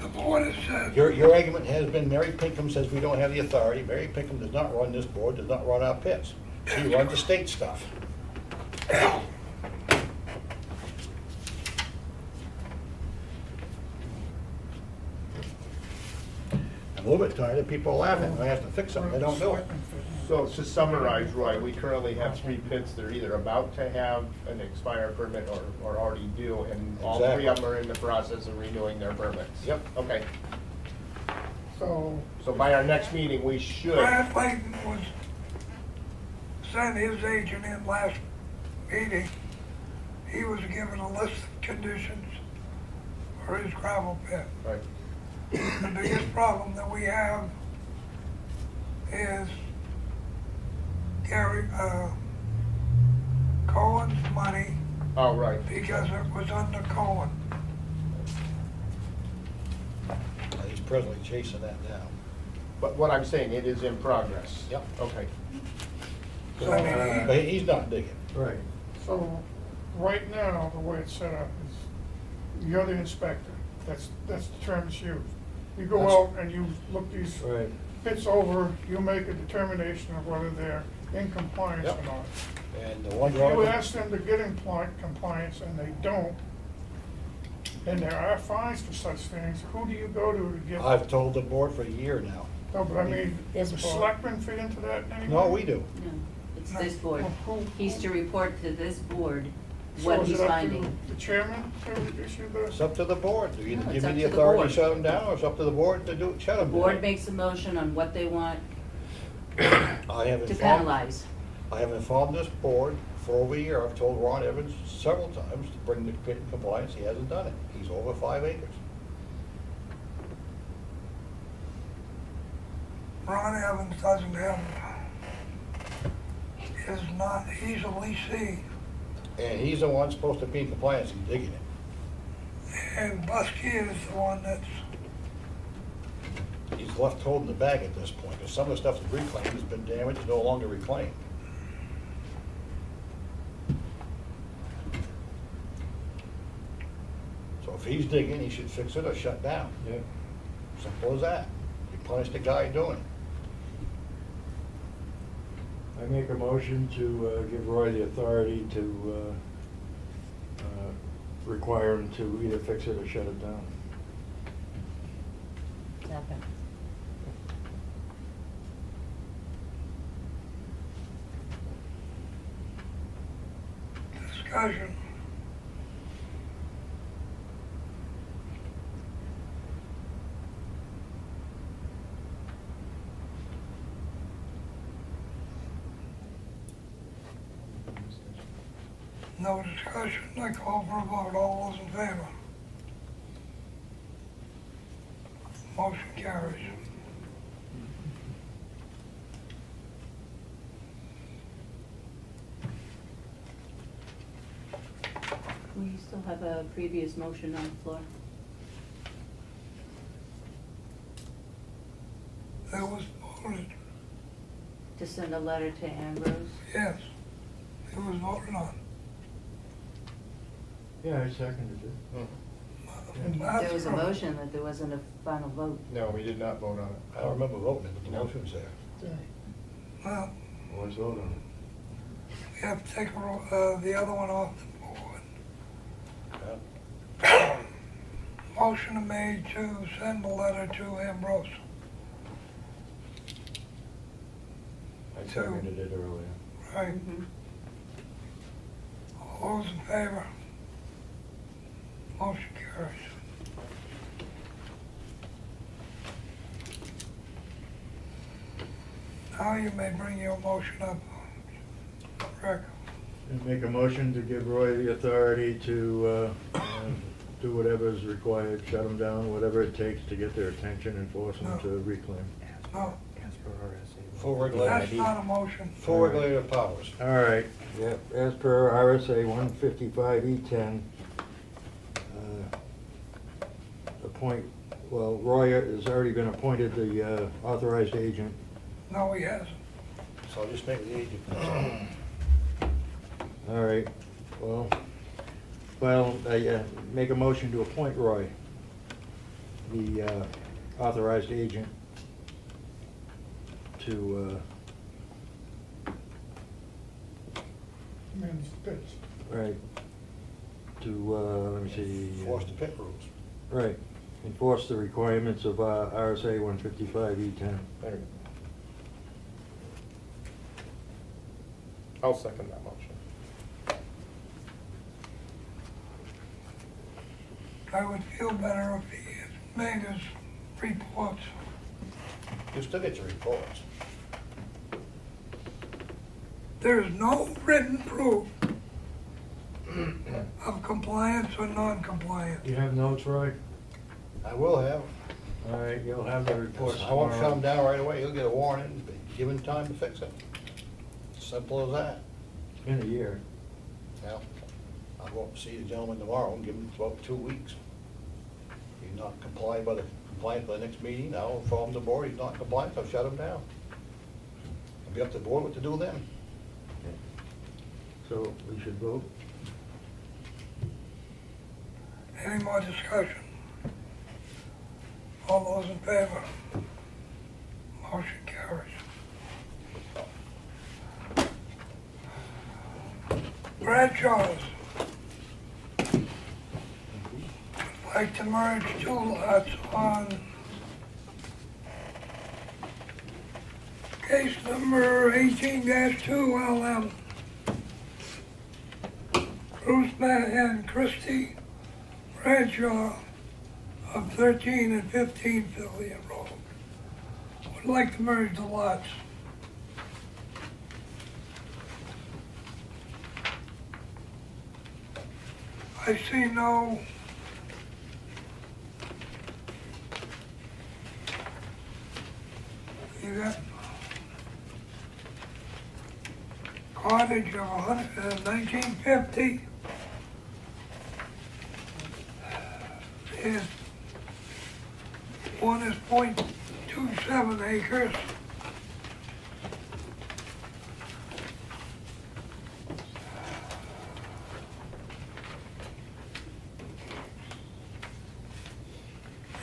The board has said, Your argument has been Mary Pinkham says we don't have the authority. Mary Pinkham does not run this board, does not run our pits. She runs the state stuff. I'm a little bit tired of people laughing when I ask them to fix something, they don't do it. So to summarize, Roy, we currently have 3 pits that are either about to have an expired permit or already do, and all 3 of them are in the process of renewing their permits. Yep. Okay, So, so by our next meeting, we should, Brad Layton was, sent his agent in last meeting. He was given a list of conditions for his gravel pit. right, The biggest problem that we have is Gary, Cohen's money oh, right. because it was under Cohen. He's presently chasing that down. But what I'm saying, it is in progress. Yep. Okay. So, I mean, But he's not digging. Right. so, right now, the way it's set up is, you're the inspector, that's the term that's used. You go That's- out and you look these Right. pits over, you make a determination of whether they're in compliance Yep. or not. And the one If you ask them to get in compliance and they don't, and there are fines for such things, who do you go to get? I've told the board for a year now. No, but I mean, does the selectmen fit into that anymore? No, we do. No, it's this board. Well, who- He's to report to this board So what is he's it up to finding. the chairman to issue It's the? up to the board. You either No, give it's me up the to the authority board. to shut them down, or it's up to the board to do, shut The them down. board makes a motion on what they want I have to informed, penalize. I have informed this board for over a year. I've told Ron Evans several times to bring the pit in compliance. He hasn't done it. He's over 5 acres. Ron Evans doesn't have, is not, he's a leasing, And he's the one supposed to be in compliance and digging it. and Buskey is the one that's, He's left holding the bag at this point, because some of the stuff that's reclaimed has been damaged, no longer reclaimed. So if he's digging, he should fix it or shut down. Yeah. Simple as that. You punish the guy doing it. I make a motion to give Roy the authority to require him to either fix it or shut it down. second. discussion. No discussion, I call for a vote, all those in favor? Motion carries. We still have a previous motion on the floor. That was voted, To send a letter to Ambrose. yes, it was voted on. Yeah, I seconded it. That's There was a right. motion, but there wasn't a final vote. No, we did not vote on it. I don't remember voting it, but the motion's there. Well, Let's vote on we have to take the other one off the board. Yeah. Motion made to send a letter to Ambrose. it. I seconded it earlier. Right, Mhm. all those in favor? Motion carries. Now you may bring your motion up, Rick. And make a motion to give Roy the authority to do whatever is required, shut them down, whatever it takes to get their attention and force them to reclaim. No, Full that's regulated, not a motion. full regulated powers. All right, yep, as per RSA 155E10, Roy has already been appointed the authorized agent. No, he hasn't. So I'll just make the agent. All right, make a motion to appoint Roy, the authorized agent, to, Man's pitch. right, to, let me see. Force the pit rules. Right, enforce the requirements of RSA 155E10. There you go. I'll second that motion. I would feel better if he had made his reports. You still get your reports. There is no written proof of compliance or non-compliance. You have notes, Roy? I will have. All right, you'll have the reports I won't shut tomorrow. him down right away. He'll get a warning, but given time to fix it. Simple as that. It's been a year. Now, I'll go up and see the gentleman tomorrow and give him about 2 weeks. If he's not compliant by the next meeting, I'll inform the board he's not compliant, I'll shut him down. It'll be up to the board what to do then. So we should vote? Any more discussion? All those in favor? Motion carries. Bradshaw's. Would like to merge 2 lots on case number 18-2 LM. Bruce and Christie Bradshaw of 13 and 15 Philliot Road. Would like to merge the lots. I see no you got cottage of 1950 is one is 0.27 acres.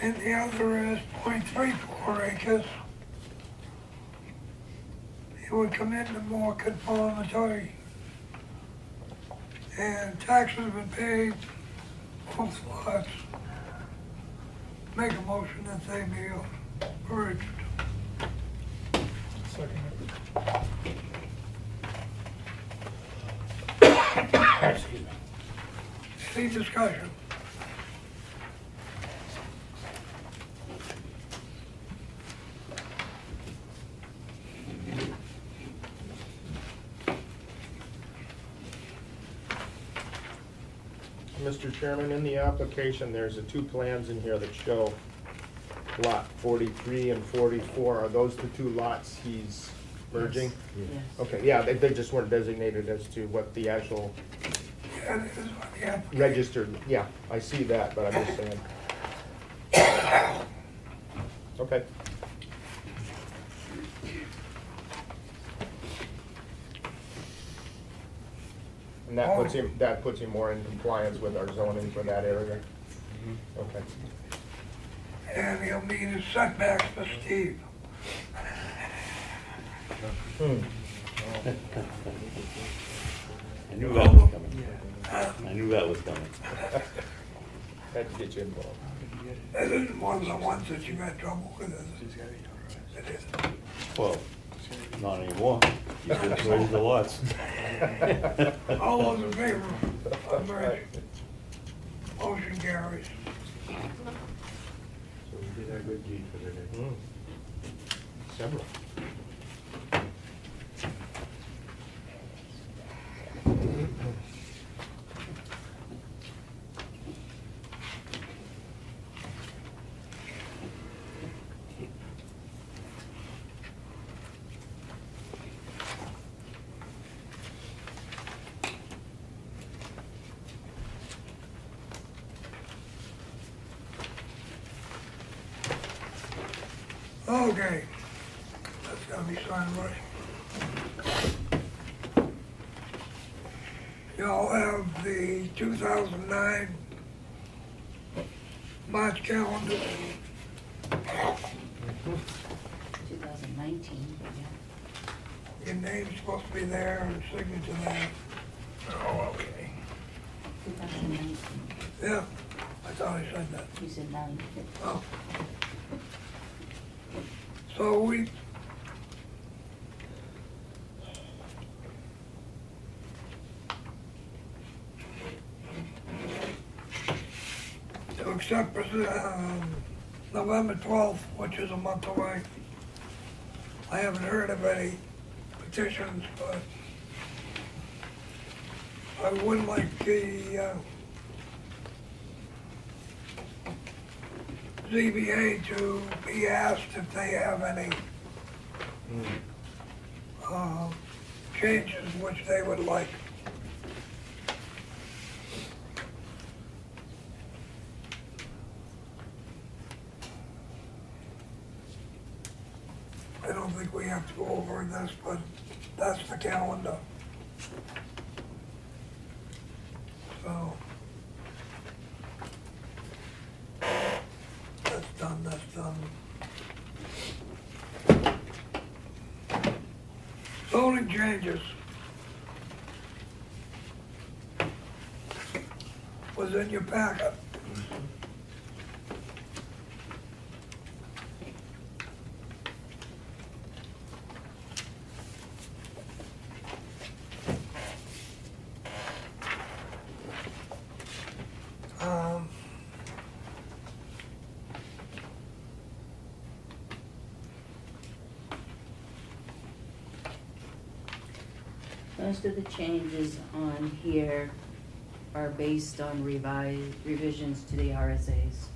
And the other is 0.34 acres. It would come into more conformatory. And taxes have been paid, both lots. Make a motion that they be merged. Excuse me. Any discussion? Mr. Chairman, in the application, there's the 2 plans in here that show lot 43 and 44. Are those the 2 lots he's merging? Yes. Okay, yeah, they just weren't designated as to what the actual Yeah, this is what the application. registered, yeah, I see that, but I'm just saying. Okay. And that puts him more in compliance with our zoning for that area. Okay. And he'll meet his setbacks for Steve. I knew that was coming. I knew that was coming. Had to get you involved. That isn't one of the ones that you've had trouble with, is it? It is. Well, not anymore. You just raised the lots. All those in favor of merger? Motion carries. So we did our good deed for the day. Several. Okay. That's gotta be signed right. Y'all have the 2009 March calendar. 2019, yeah. Your name's supposed to be there and signature there. Oh, okay. 2019, Yeah, I thought I said that. you said 9. Oh. So we, to accept November 12th, which is a month away. I haven't heard of any petitions, but I would like the ZBA to be asked if they have any changes which they would like. I don't think we have to go over this, but that's the calendar. So, that's done, that's done. Zoning changes. Was in your packet. Most of the changes on here are based on revisions to the RSAs.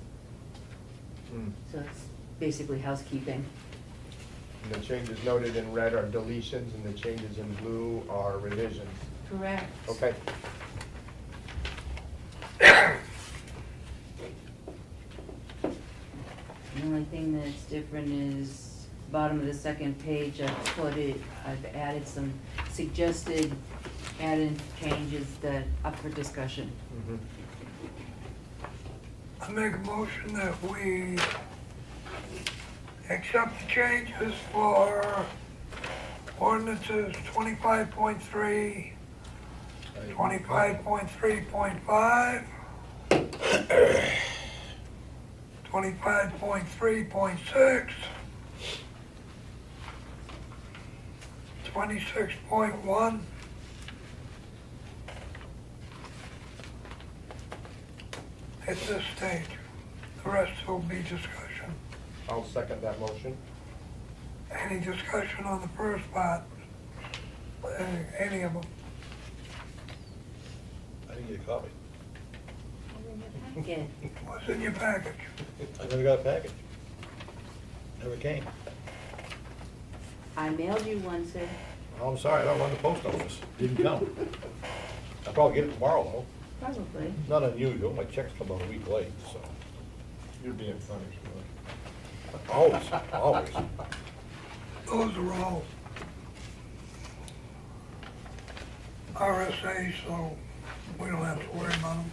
So it's basically housekeeping. And the changes noted in red are deletions, and the changes in blue are revisions. Correct. Okay. The only thing that's different is bottom of the second page, I've added some suggested added changes that up for discussion. I make a motion that we accept the changes for ordinances 25.3, 25.3.5, 25.3.6, 26.1, at this stage. The rest will be discussion. I'll second that motion. Any discussion on the first part? Any of them? I didn't get a copy. Okay. What's in your package? I never got a package. Never came. I mailed you one, sir. Oh, I'm sorry, I don't run the post office. Didn't come. I'll probably get it tomorrow though. Probably. Not unusual, my checks come out a week late, so. You're being punished. Always, always. Those are all RSA, so we don't have to worry about them.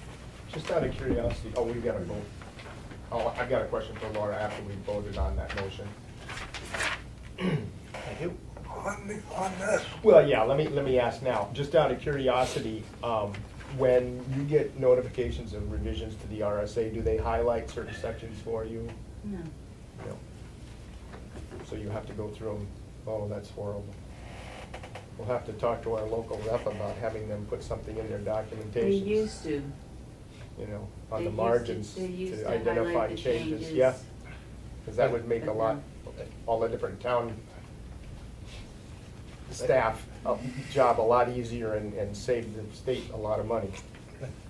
Just out of curiosity, oh, we gotta vote. Oh, I've got a question for Laura after we voted on that motion. Thank you. On this. Well, yeah, let me ask now, just out of curiosity, when you get notifications of revisions to the RSA, do they highlight certain sections for you? No. No. So you have to go through them, oh, that's horrible. We'll have to talk to our local rep about having them put something in their documentation. They used to. You know, on They the used margins they used to highlight identify the changes, yeah. Because that would make a But lot, all the different town staff job a lot easier and save the state a lot of money.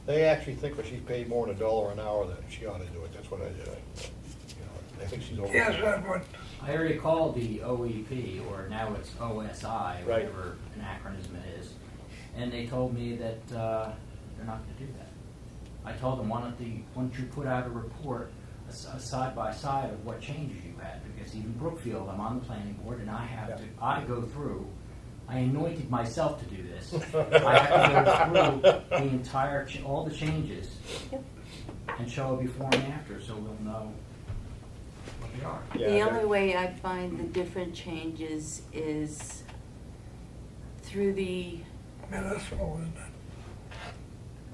They actually think that she's paid more than $1 an hour that she ought to do it, that's what I did. You know, I think she's over. Yes, Edward. I already called the OEP, or now it's OSI, Right. whatever an acronym it is, and they told me that they're not going to do that. I told them, why don't you put out a report, a side by side of what changes you had, because even Brookfield, I'm on the planning board, and I go through. I anointed myself to do this. I have to go through the entire, all the changes, and show a before and after, so we'll know what they are. Yeah, The they're- only way I find the different changes is through the Municipal, isn't it?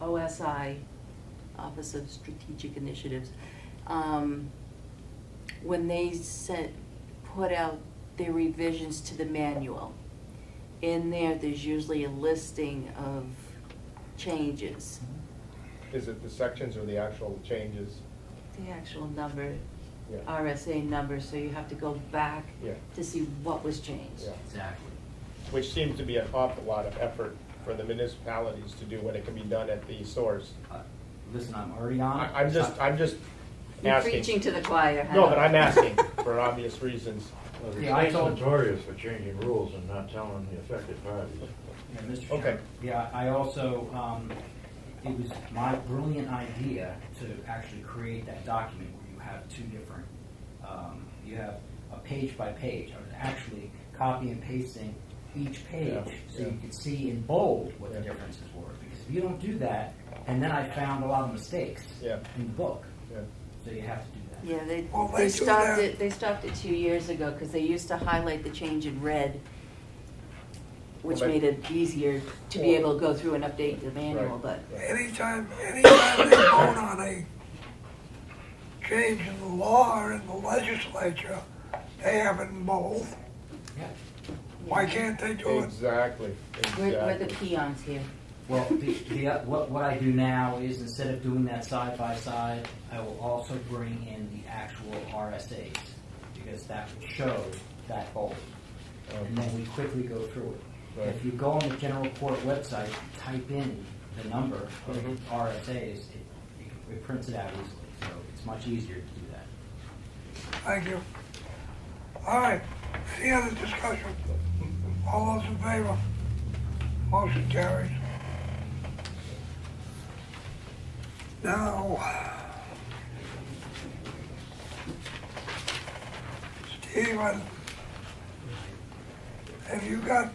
OSI, Office of Strategic Initiatives. When they put out their revisions to the manual, in there's usually a listing of changes. Is it the sections or the actual changes? The actual number, Yeah. RSA number, so you have to go back Yeah. to see what was changed. Yeah. Exactly. Which seems to be an awful lot of effort for the municipalities to do when it can be done at the source. Listen, I'm already on it. I'm just You're asking. preaching to the choir, No, Howard. but I'm asking for obvious reasons. Well, the Yeah, I state's told- notorious for changing rules and not telling the affected parties. Yeah, Mr. Okay. Chairman. Yeah, I also, it was my brilliant idea to actually create that document where you have two different, you have a page by page. I was actually copy and pasting each page Yeah, so yeah. you could see in bold what the Yeah. differences were. Because if you don't do that, and then I found a lot of mistakes Yeah. in the book, Yeah. so you have to do that. Yeah, Well, they they do stopped that. it, they stopped it 2 years ago, because they used to highlight the change in red, which Well, made it easier to be able to go through and update the manual, Right. but Anytime they vote on a change in the law or in the legislature, they have it in both. Yeah. Why can't they do it? Exactly, we're the exactly. peons here. Well, what I do now is, instead of doing that side by side, I will also bring in the actual RSAs, because that shows that bold. And then we quickly go through it. Right. If you go on the general court website, type in the number of Mhm. RSAs, it prints it out easily. So it's much easier to do that. Thank you. All right, any other discussion? All those in favor? Motion carries. Now, Stephen, have you got,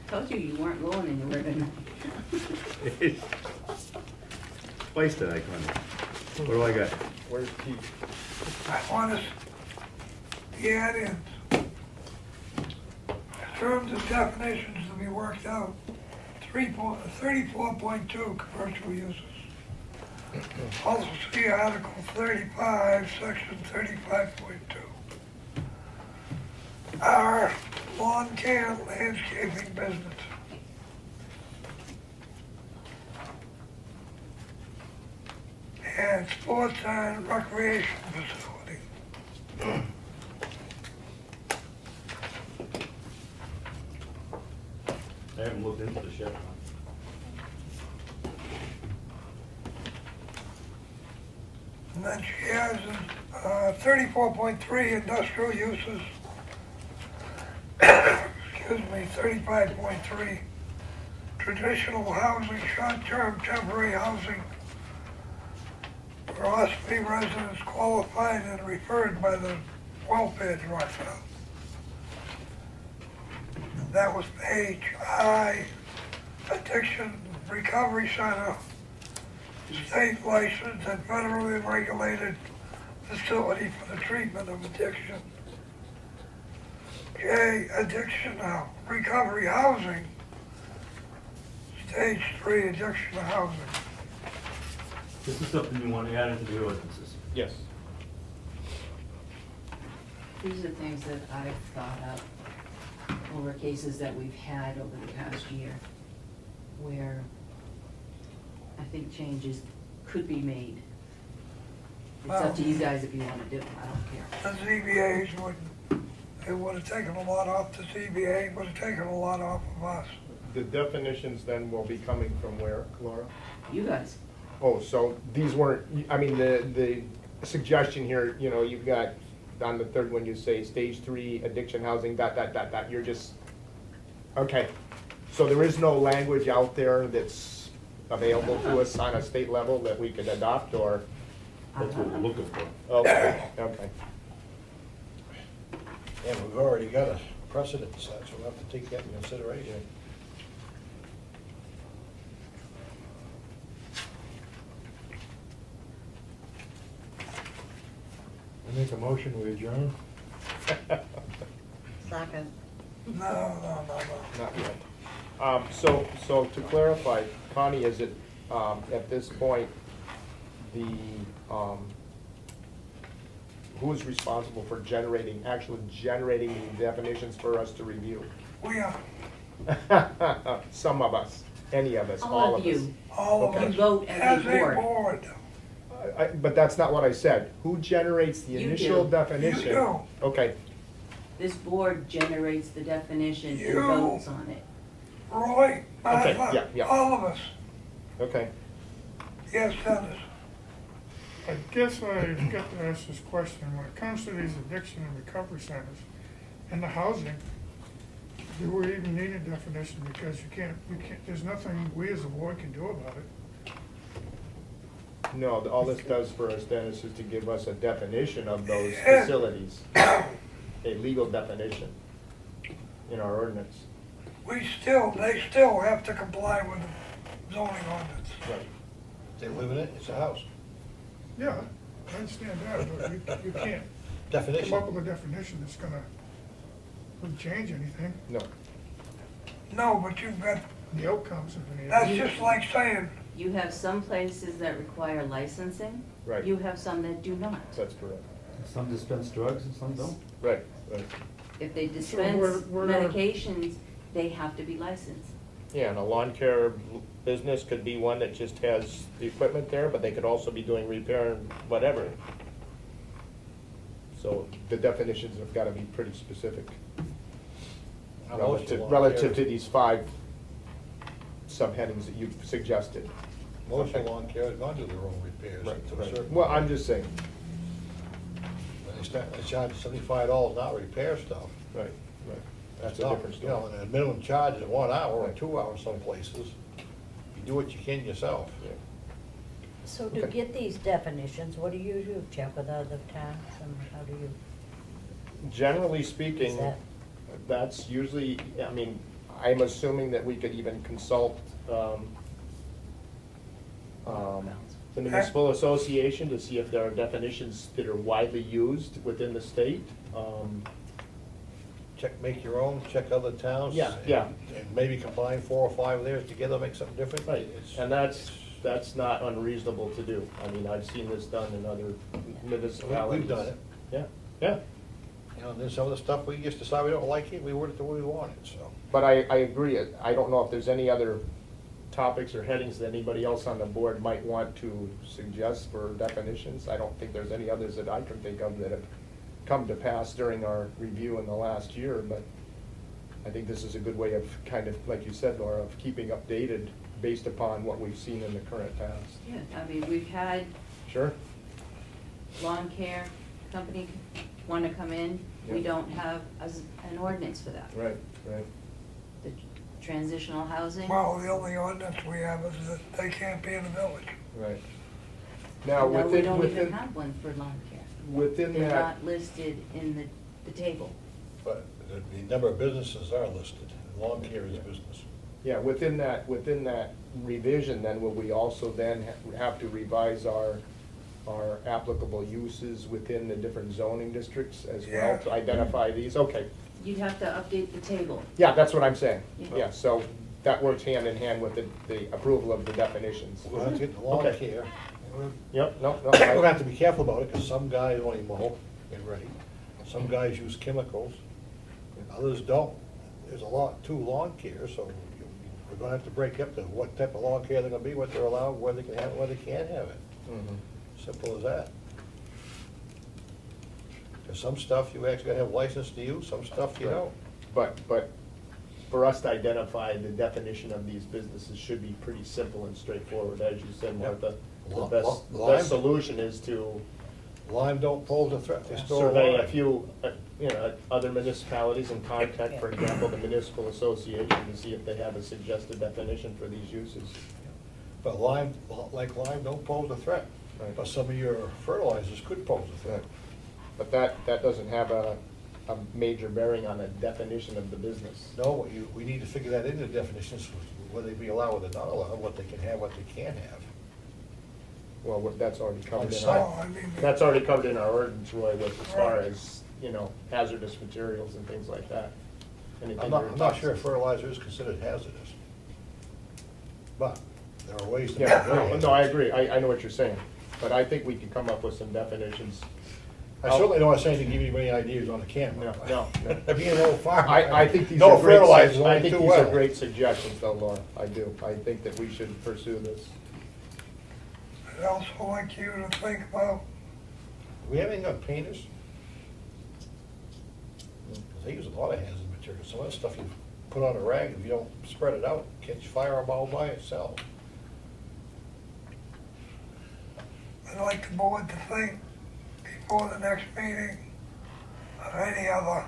Told you you weren't going anywhere tonight. Place that I come. What do I got? Where's Keith? I want us, the add-ins. Terms and definitions to be worked out. 34.2 commercial uses. Also see Article 35, Section 35.2. Our lawn care landscaping business. And sports and recreation facility. I haven't looked into the shed. And then she has 34.3 industrial uses. Excuse me, 35.3 traditional housing, short-term temporary housing for Ossipee residents qualified and referred by the welfare director. That was page I, Addiction Recovery Center, state licensed and federally regulated facility for the treatment of addiction. J, Addiction Recovery Housing, stage 3 addiction housing. This is something you want to add into the ordinances. Yes. These are things that I've thought up over cases that we've had over the past year where I think changes could be made. It's up to you guys if you want to do it, I don't care. The ZBAs would have taken a lot off the ZBA, would have taken a lot off of us. The definitions then will be coming from where, Laura? You guys, Oh, so these weren't, I mean, the suggestion here, you know, you've got, on the third one, you say stage 3 addiction housing, ... You're just, okay. So there is no language out there that's available to us on a state level that we could adopt, or? That's what we're looking for. Okay, okay. And we've already got a precedent set, so we'll have to take that into consideration. I make a motion, we adjourn? second. No. Not yet. So to clarify, Connie, is it, at this point, the, who's responsible for actually generating the definitions for us to review? We are, Some of us, any of us, All of you. all of Okay. us. You vote as a board. board. But that's not what I said. Who generates the You initial do. definition? You do. Okay, This board generates the definition and You. votes on it. Roy, Okay, Martha, yeah. all of us. okay. Yes, Dennis. I guess I've got to ask this question, when it comes to these addiction and recovery centers and the housing, do we even need a definition? Because you can't, there's nothing we as a board can do about it. No, all this does for us, Dennis, is to give us a definition of those Yeah. facilities, a legal definition in our ordinance. They still have to comply with the zoning ordinance. Right. They live in it, it's a house. Yeah, I understand that, but you can't Definition. come up with a definition that's gonna really change anything, No, No, but you've got, the outcomes of any of that's it. just like saying, You have some places that require licensing. Right. You have some that do not. that's correct. Some dispense drugs and some don't. Right, right. If they So dispense we're gonna- medications, they have to be licensed. Yeah, and a lawn care business could be one that just has the equipment there, but they could also be doing repair and whatever. So the definitions have gotta be pretty specific relative to these 5 subheadings that you've suggested. Most of lawn care is gonna do their own repairs Right, to a right. certain. Well, I'm just saying, They charge $75 now to repair stuff. right, right. That's a Stuff, different You know, story. and the minimum charge is 1 hour or Right. 2 hours some places. You do what you can yourself. Yeah. So to Okay. get these definitions, what do you do? Check with other towns and how do you? Generally speaking, Is that- that's usually, I mean, I'm assuming that we could even consult the municipal association to see if there are definitions that are widely used within the state. Make your own, check other towns. Yeah, yeah. And maybe combine 4 or 5 of theirs together, make something different. Right, It's- and that's not unreasonable to do. I mean, I've seen this done in other municipalities. We've done it. Yeah, yeah. You know, there's some of the stuff we just decide we don't like it, we word it the way we want it, so. But I agree, I don't know if there's any other topics or headings that anybody else on the board might want to suggest for definitions. I don't think there's any others that I can think of that have come to pass during our review in the last year, but I think this is a good way of kind of, like you said, Laura, of keeping updated based upon what we've seen in the current past. Yeah, I mean, we've had Sure? lawn care company want to come in. We Yeah. don't have an ordinance for that. Right, right. The transitional housing. well, the only ordinance we have is that they can't be in the village. Right. Now, No, we within, don't even within, have one for lawn care. within They're that, not listed in the table. But the number of businesses are listed, lawn care is a business. Yeah, within that revision, then will we also then have to revise our applicable uses within the different zoning districts as well to identify these? Okay, You'd have to update the table. yeah, that's what I'm saying. Yeah. Yeah, so that works hand in hand with the approval of the definitions. We'll have to get the lawn Okay. care. Yep, no, We're gonna no. have to be careful about it, because some guys only mow and ready. Some guys use chemicals, and others don't. There's a lot to lawn care, so we're gonna have to break up to what type of lawn care they're gonna be, what they're allowed, where they can have it, where they can't have it. Mhm. Simple as that. There's some stuff you actually gotta have license to use, some stuff you don't. But for us to identify the definition of these businesses should be pretty simple and straightforward, as you said, Martha. The best solution is to Lyme don't pose a threat, they store survey a Lyme. few, other municipalities and contact, for example, the municipal association to see if they have a suggested definition for these uses. But Lyme, like Lyme, don't pose a threat. Right. But some of your fertilizers could pose a threat. But that doesn't have a major bearing on the definition of the business. No, we need to figure that into definitions, whether they be allowed or not allowed, what they can have, what they can't have. Well, that's already covered in No, our, I mean, that's already covered in our ordinance, Roy, with as far as, hazardous materials and things like that. Anything I'm not toxic. sure if fertilizer is considered hazardous. But there are ways to. Yeah, no, I agree, I know what you're saying, but I think we can come up with some definitions. I certainly don't want to say to give you any ideas on the camera. No. Being an old farmer. I think these No are great, fertilizers, I only think too these are well. great suggestions though, Laura, I do. I think that we should pursue this. I'd also like you to think about, Do we have anything on painters? Because they use a lot of hazard materials. Some of that stuff you put on a rag, if you don't spread it out, catch fire all by itself. I'd like the board to think before the next meeting of any other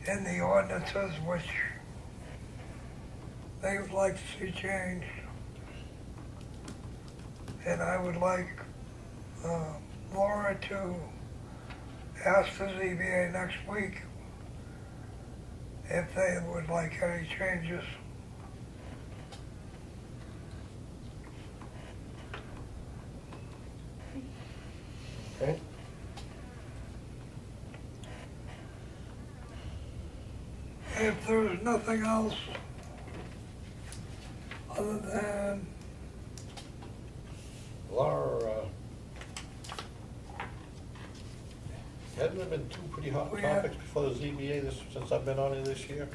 in the ordinances which they would like to see changed. And I would like Laura to ask the ZBA next week if they would like any changes. Okay? If there's nothing else other than, Laura, hasn't there been two pretty hot We have- topics before the ZBA since I've been on it this year?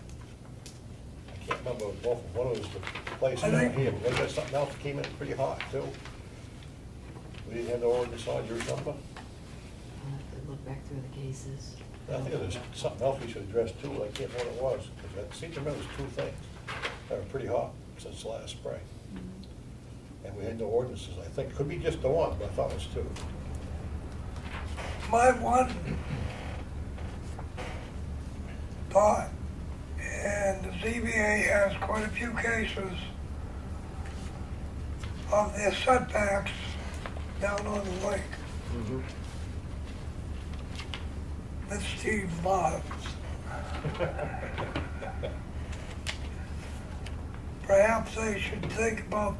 I can't remember both, one was the place I down think- here, but they got something else that came in pretty hot too. We didn't have the ordinance on, you remember? I'll have to look back through the cases. I think there's something else we should address too, I can't remember what it was, because I seem to remember there's two things that were pretty hot since last spring. And we had no ordinances, I think, could be just the one, but I thought it was two. my one thought, and the ZBA has quite a few cases of their setbacks down on the lake. That Steve loves. Perhaps they should think about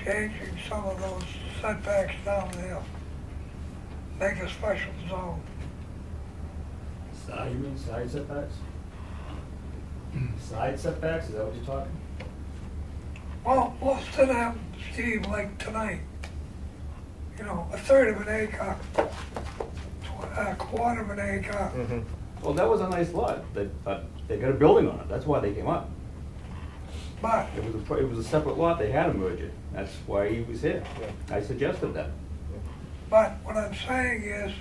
changing some of those setbacks down there. Make a special zone. You mean side setbacks? Side setbacks, is that what you're talking? Well, let's sit down, Steve, like tonight. You know, a third of an acre, a quarter of an acre. Well, that was a nice lot, they got a building on it, that's why they came up. But It was a separate lot, they had to merge it, that's why he was here. I suggested that. what I'm saying is,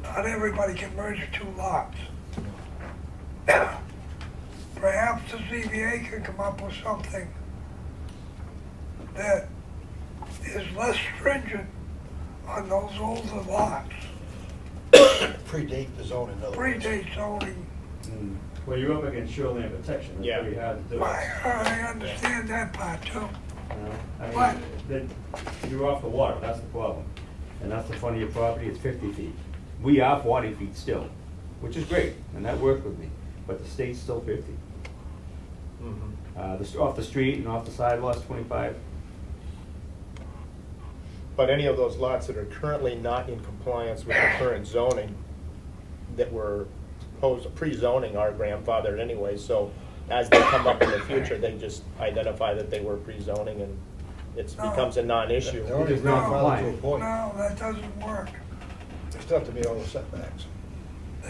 not everybody can merge two lots. Perhaps the ZBA can come up with something that is less stringent on those older lots. Predate the zone, in other words. Predate zoning. Well, you're up against shoreline protection, that's pretty hard to do. I understand that part too. I mean, you're off the water, that's the problem. And that's the front of your property, it's 50 feet. We are 40 feet still, which is great, and that worked with me, but the state's still 50. Off the street and off the sidewalks, 25. But any of those lots that are currently not in compliance with the current zoning that were pre-zoning are grandfathered anyway, so as they come up in the future, they just identify that they were pre-zoning and it becomes a non-issue. They're already It's not grandfathered to a compliant. point. No, that doesn't work. They still have to meet all the setbacks.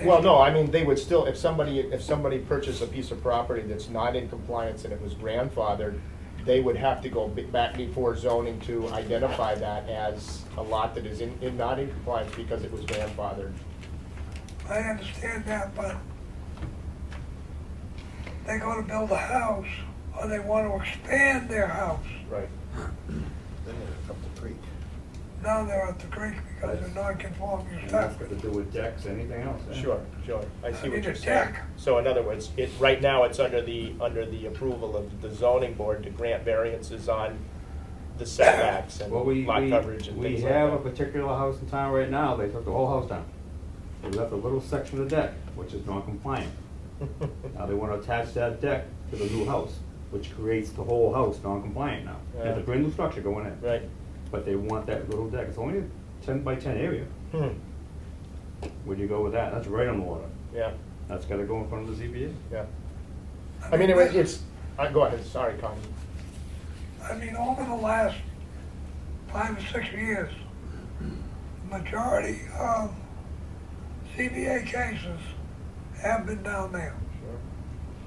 Well, no, I mean, they would still, if somebody purchased a piece of property that's not in compliance and it was grandfathered, they would have to go back before zoning to identify that as a lot that is not in compliance because it was grandfathered. I understand that, but they go to build a house, or they want to expand their house. Right. Then they're up the creek. Now they're at the creek because they're non-conforming And that's got septic. to do with decks, anything else. eh? Sure, I see I mean, what you're a saying. deck. So in other words, right now, it's under the approval of the zoning board to grant variances on the setbacks and Well, lot coverage and we things like have a that. particular house in town right now, they took the whole house down. They left a little section of deck, which is non-compliant. Now they want to attach that deck to the new house, which creates the whole house non-compliant now. There's Yeah. a brand new structure going in. Right. But they want that little deck, it's only a 10 by 10 area. Hmm. Where'd you go with that? That's right on the water. Yeah, That's gotta go in front of the ZBA. yeah. I mean, go ahead, sorry, Connie. I mean, over the last 5 or 6 years, the majority of CBA cases have been down there.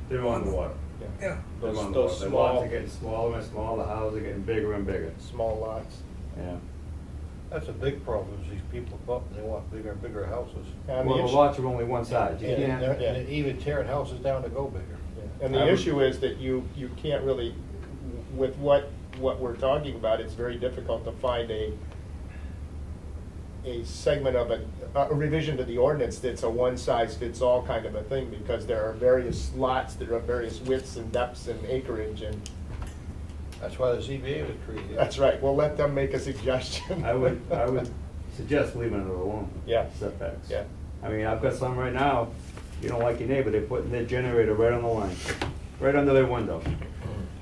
They're on the water. Yeah. They're Those on the water. those The lots small, are getting smaller and smaller, the houses are getting bigger and bigger. small lots. Yeah. That's a big problem, is these people come up and they want bigger and bigger houses. And Well, the issue- lots are only one size. You And can't, they're even tearing houses down to go bigger. And the issue is that you can't really, with what we're talking about, it's very difficult to find a segment of a revision to the ordinance that's a one-size-fits-all kind of a thing, because there are various lots that are of various widths and depths and acreage, and That's why the ZBA was created. that's right, we'll let them make a suggestion. I would suggest leaving it alone. Yeah. Setbacks. Yeah. I mean, I've got some right now, you don't like your neighbor, they're putting their generator right on the line, right under their window.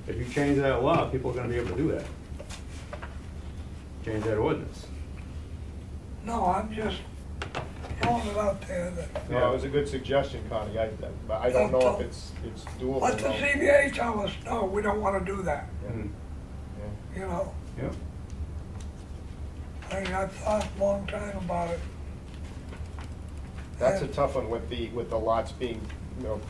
If you change that law, people are gonna be able to do that. Change that ordinance. No, I'm just throwing it out there that, No, it was a good suggestion, Connie, but I don't know if it's doable. let the though. CBA tell us, no, we don't want to do that, Mhm. you know? Yep. I mean, I've thought a long time about it. That's a tough one with the lots being,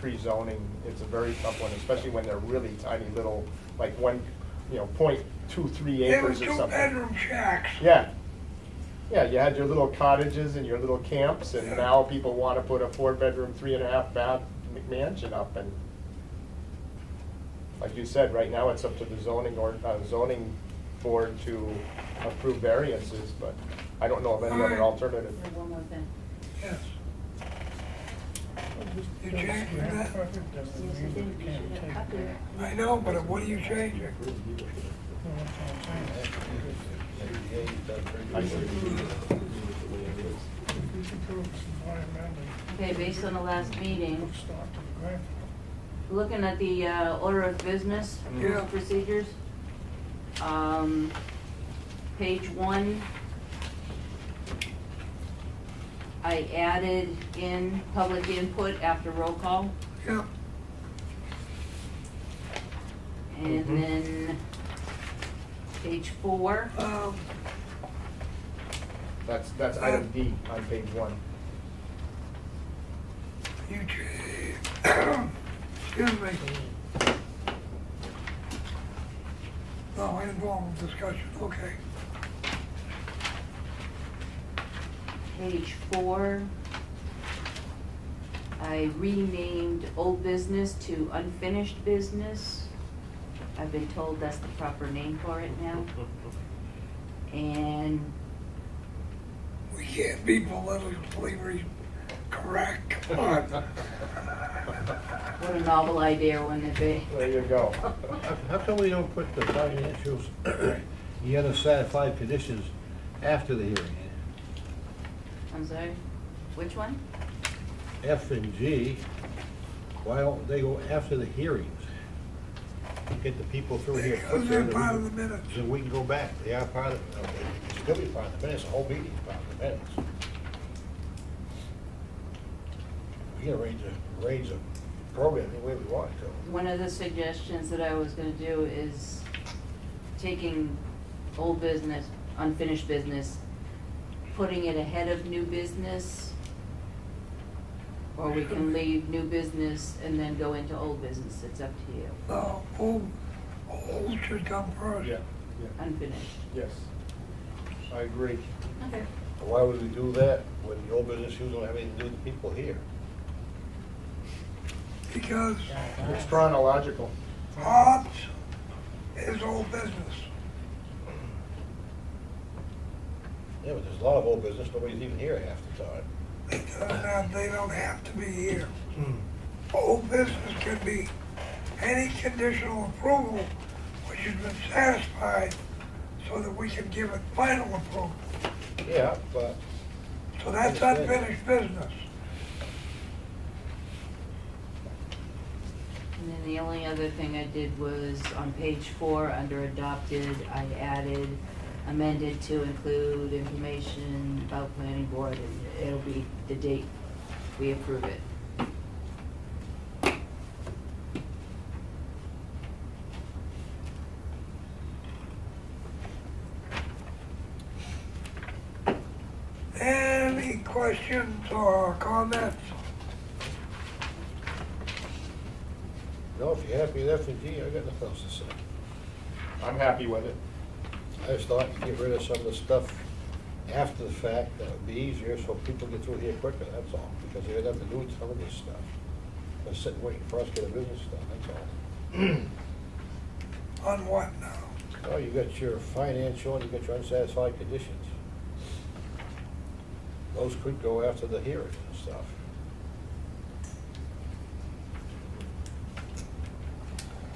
pre-zoning. It's a very tough one, especially when they're really tiny little, like 0.23 They were acres or something. two-bedroom shacks. Yeah. Yeah, you had your little cottages and your little camps, and Yeah. now people want to put a 4-bedroom, 3.5 bath mansion up, and like you said, right now it's up to the zoning board to approve variances, but I don't know of any other Alright. alternative. One more thing. Yes. You changing that? Yes, I did. You should have copied it. I know, but what are you changing? I see. Okay, based on the last meeting, looking at the order of business, rules Yeah. and procedures, page 1, I added in public input after roll call, Yeah, and then page 4, That's item D on page 1. you change, excuse me. No, informal discussion, okay. page 4, I renamed old business to unfinished business. I've been told that's the proper name for it now. And We can't be politically correct, come on. what a novel idea, wouldn't it be? There you go. How come we don't put the financials, the other set of 5 conditions after the hearing? I'm sorry, which one? F and G, why don't they go after the hearings? get the people through here Because quicker. they're then part we of the can- minutes. Then we can go back. They are part of, they can still be part of the minutes, the whole meeting is part of the minutes. We can arrange a program any way we want to. One of the suggestions that I was gonna do is taking old business, unfinished business, putting it ahead of new business. Or we can leave new business and then go into old business, it's up to you, No, old should come first. Yeah, unfinished. yes. I agree. Okay. Why would we do that when the old business usually don't have anything to do with the people here? Because It's chronological. Hobbs is old business. Yeah, but there's a lot of old business, nobody's even here half the time. They don't have to be here. Old business can be any conditional approval which has been satisfied so that we can give it final approval. Yeah, but So that's unfinished business. And then the only other thing I did was on page 4, under adopted, I added, amended to include information about planning board, and it'll be the date we approve it. Any questions or comments? no, if you're happy with F&G, I got nothing else to say. I'm happy with it. I just thought to get rid of some of the stuff after the fact, that would be easier so people get through here quicker, that's all. Because they would have to do some of this stuff. They're sitting waiting for us to get a business done, that's all. On what now? Oh, you got your financial and you got your unsatisfied conditions. Those could go after the hearing and stuff.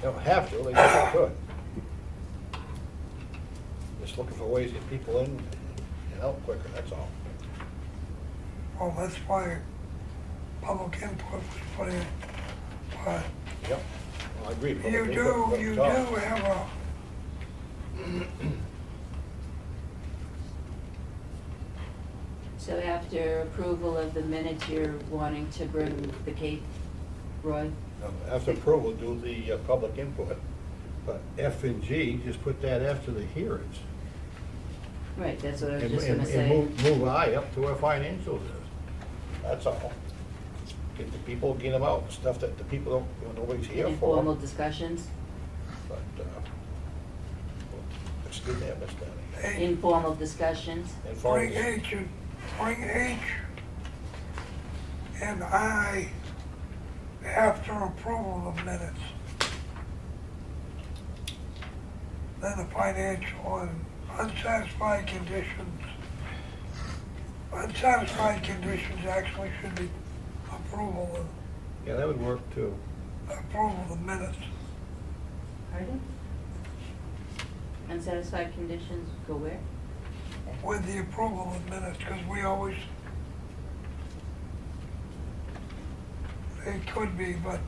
They don't have to, they just could. Just looking for ways to get people in and out quicker, that's all. Well, that's why public input was put in. But Yep. Well, I agree. you do have a, So after approval of the minutes, you're wanting to bring the Cape, Roy? After approval, do the public input, but F and G, just put that after the hearings. Right, that's what I was And just gonna and say. move I up to where financials is. That's all. Get the people, get them out, stuff that the people don't, nobody's here for. Informal discussions, But, let's do that, Miss Danny. H, informal discussions. bring H and I after approval of minutes. Then the financial and unsatisfied conditions. Unsatisfied conditions actually should be approval Yeah, that would work too. of the minutes. Pardon? Unsatisfied conditions go where? With the approval of minutes, because we always, it could be, but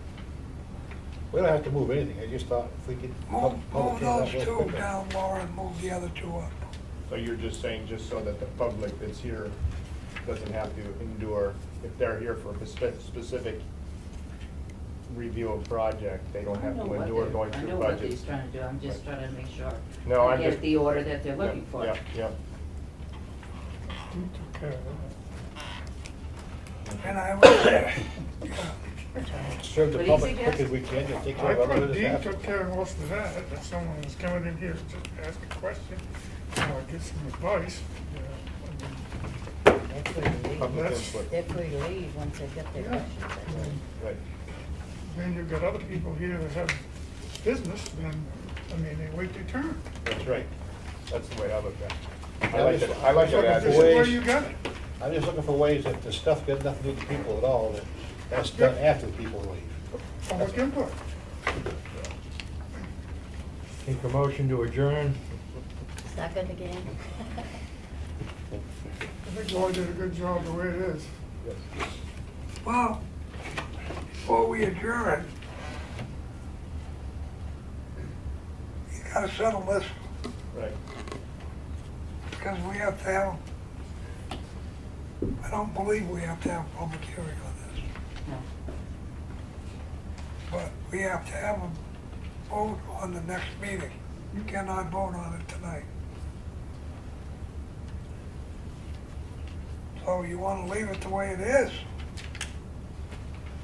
We don't have to move anything, I just thought if we could. move public those input two quicker. down, Laura, and move the other two up. So you're just saying, just so that the public that's here doesn't have to endure, if they're here for a specific review of project, they don't have to endure going I through know what budget. he's trying to do, I'm just trying to make sure. No, I I'm get just- the order that they're looking for. Yeah, yeah. You took care of And I would, yeah, Serve the What do you public quick suggest? as we can, just take that. care I of other thought business Dean after. took care of most of that, if someone was coming in here to just ask a question, get some advice. They're free to leave. Public That's- input. They're free to leave once they get their Yeah. questions answered. Right. Then you've got other people here that have business, then, I mean, they wait their turn. That's right. That's the way I look at it. Yeah, I like just- that, I like that just This is ways- where you got it. I'm just looking for ways that the stuff got nothing to do with the people at all, that that's done after the people leave. Public input. Take a motion to adjourn. Second again? I think Roy did a good job the way it is. well, before we adjourn, gotta settle this, Right. because we have to have, I don't believe we have to have a public hearing on this, No. but we have to have a vote on the next meeting. You cannot vote on it tonight. So you wanna leave it the way it is?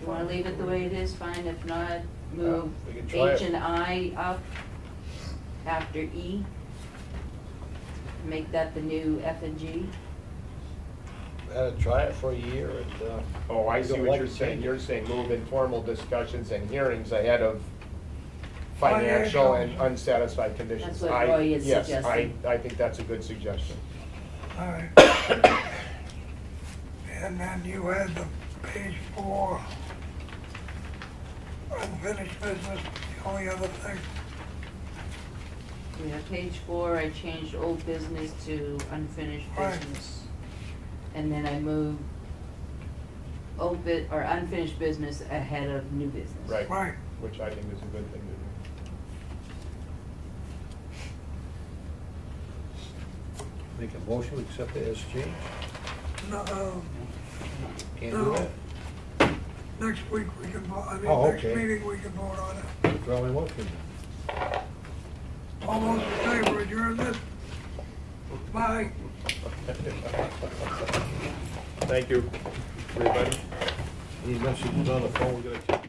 You wanna leave it the way it is, fine, if not, move we can try H it. and I up after E. Make that the new F and G. Had to try it for a year and, Oh, I you see don't what like you're it, saying. change it. You're saying move informal discussions and hearings ahead of financial and Financial. unsatisfied conditions. That's what Roy is suggesting. Yes, I think that's a good suggestion. All right. And then you had the page 4, unfinished business, the only other thing. Yeah, page 4, I changed old business to unfinished Right. business. And then I moved unfinished business ahead of new business. Right. Right. Which I think is a good thing to do. Make a motion, we accept it as changed. No, Can't No. do that. next week we can vote, Oh, next okay. meeting we can vote on it. Withdraw my motion. All those in favor, adjournment? Bye. Thank you, everybody. Any messages on the phone, we gotta.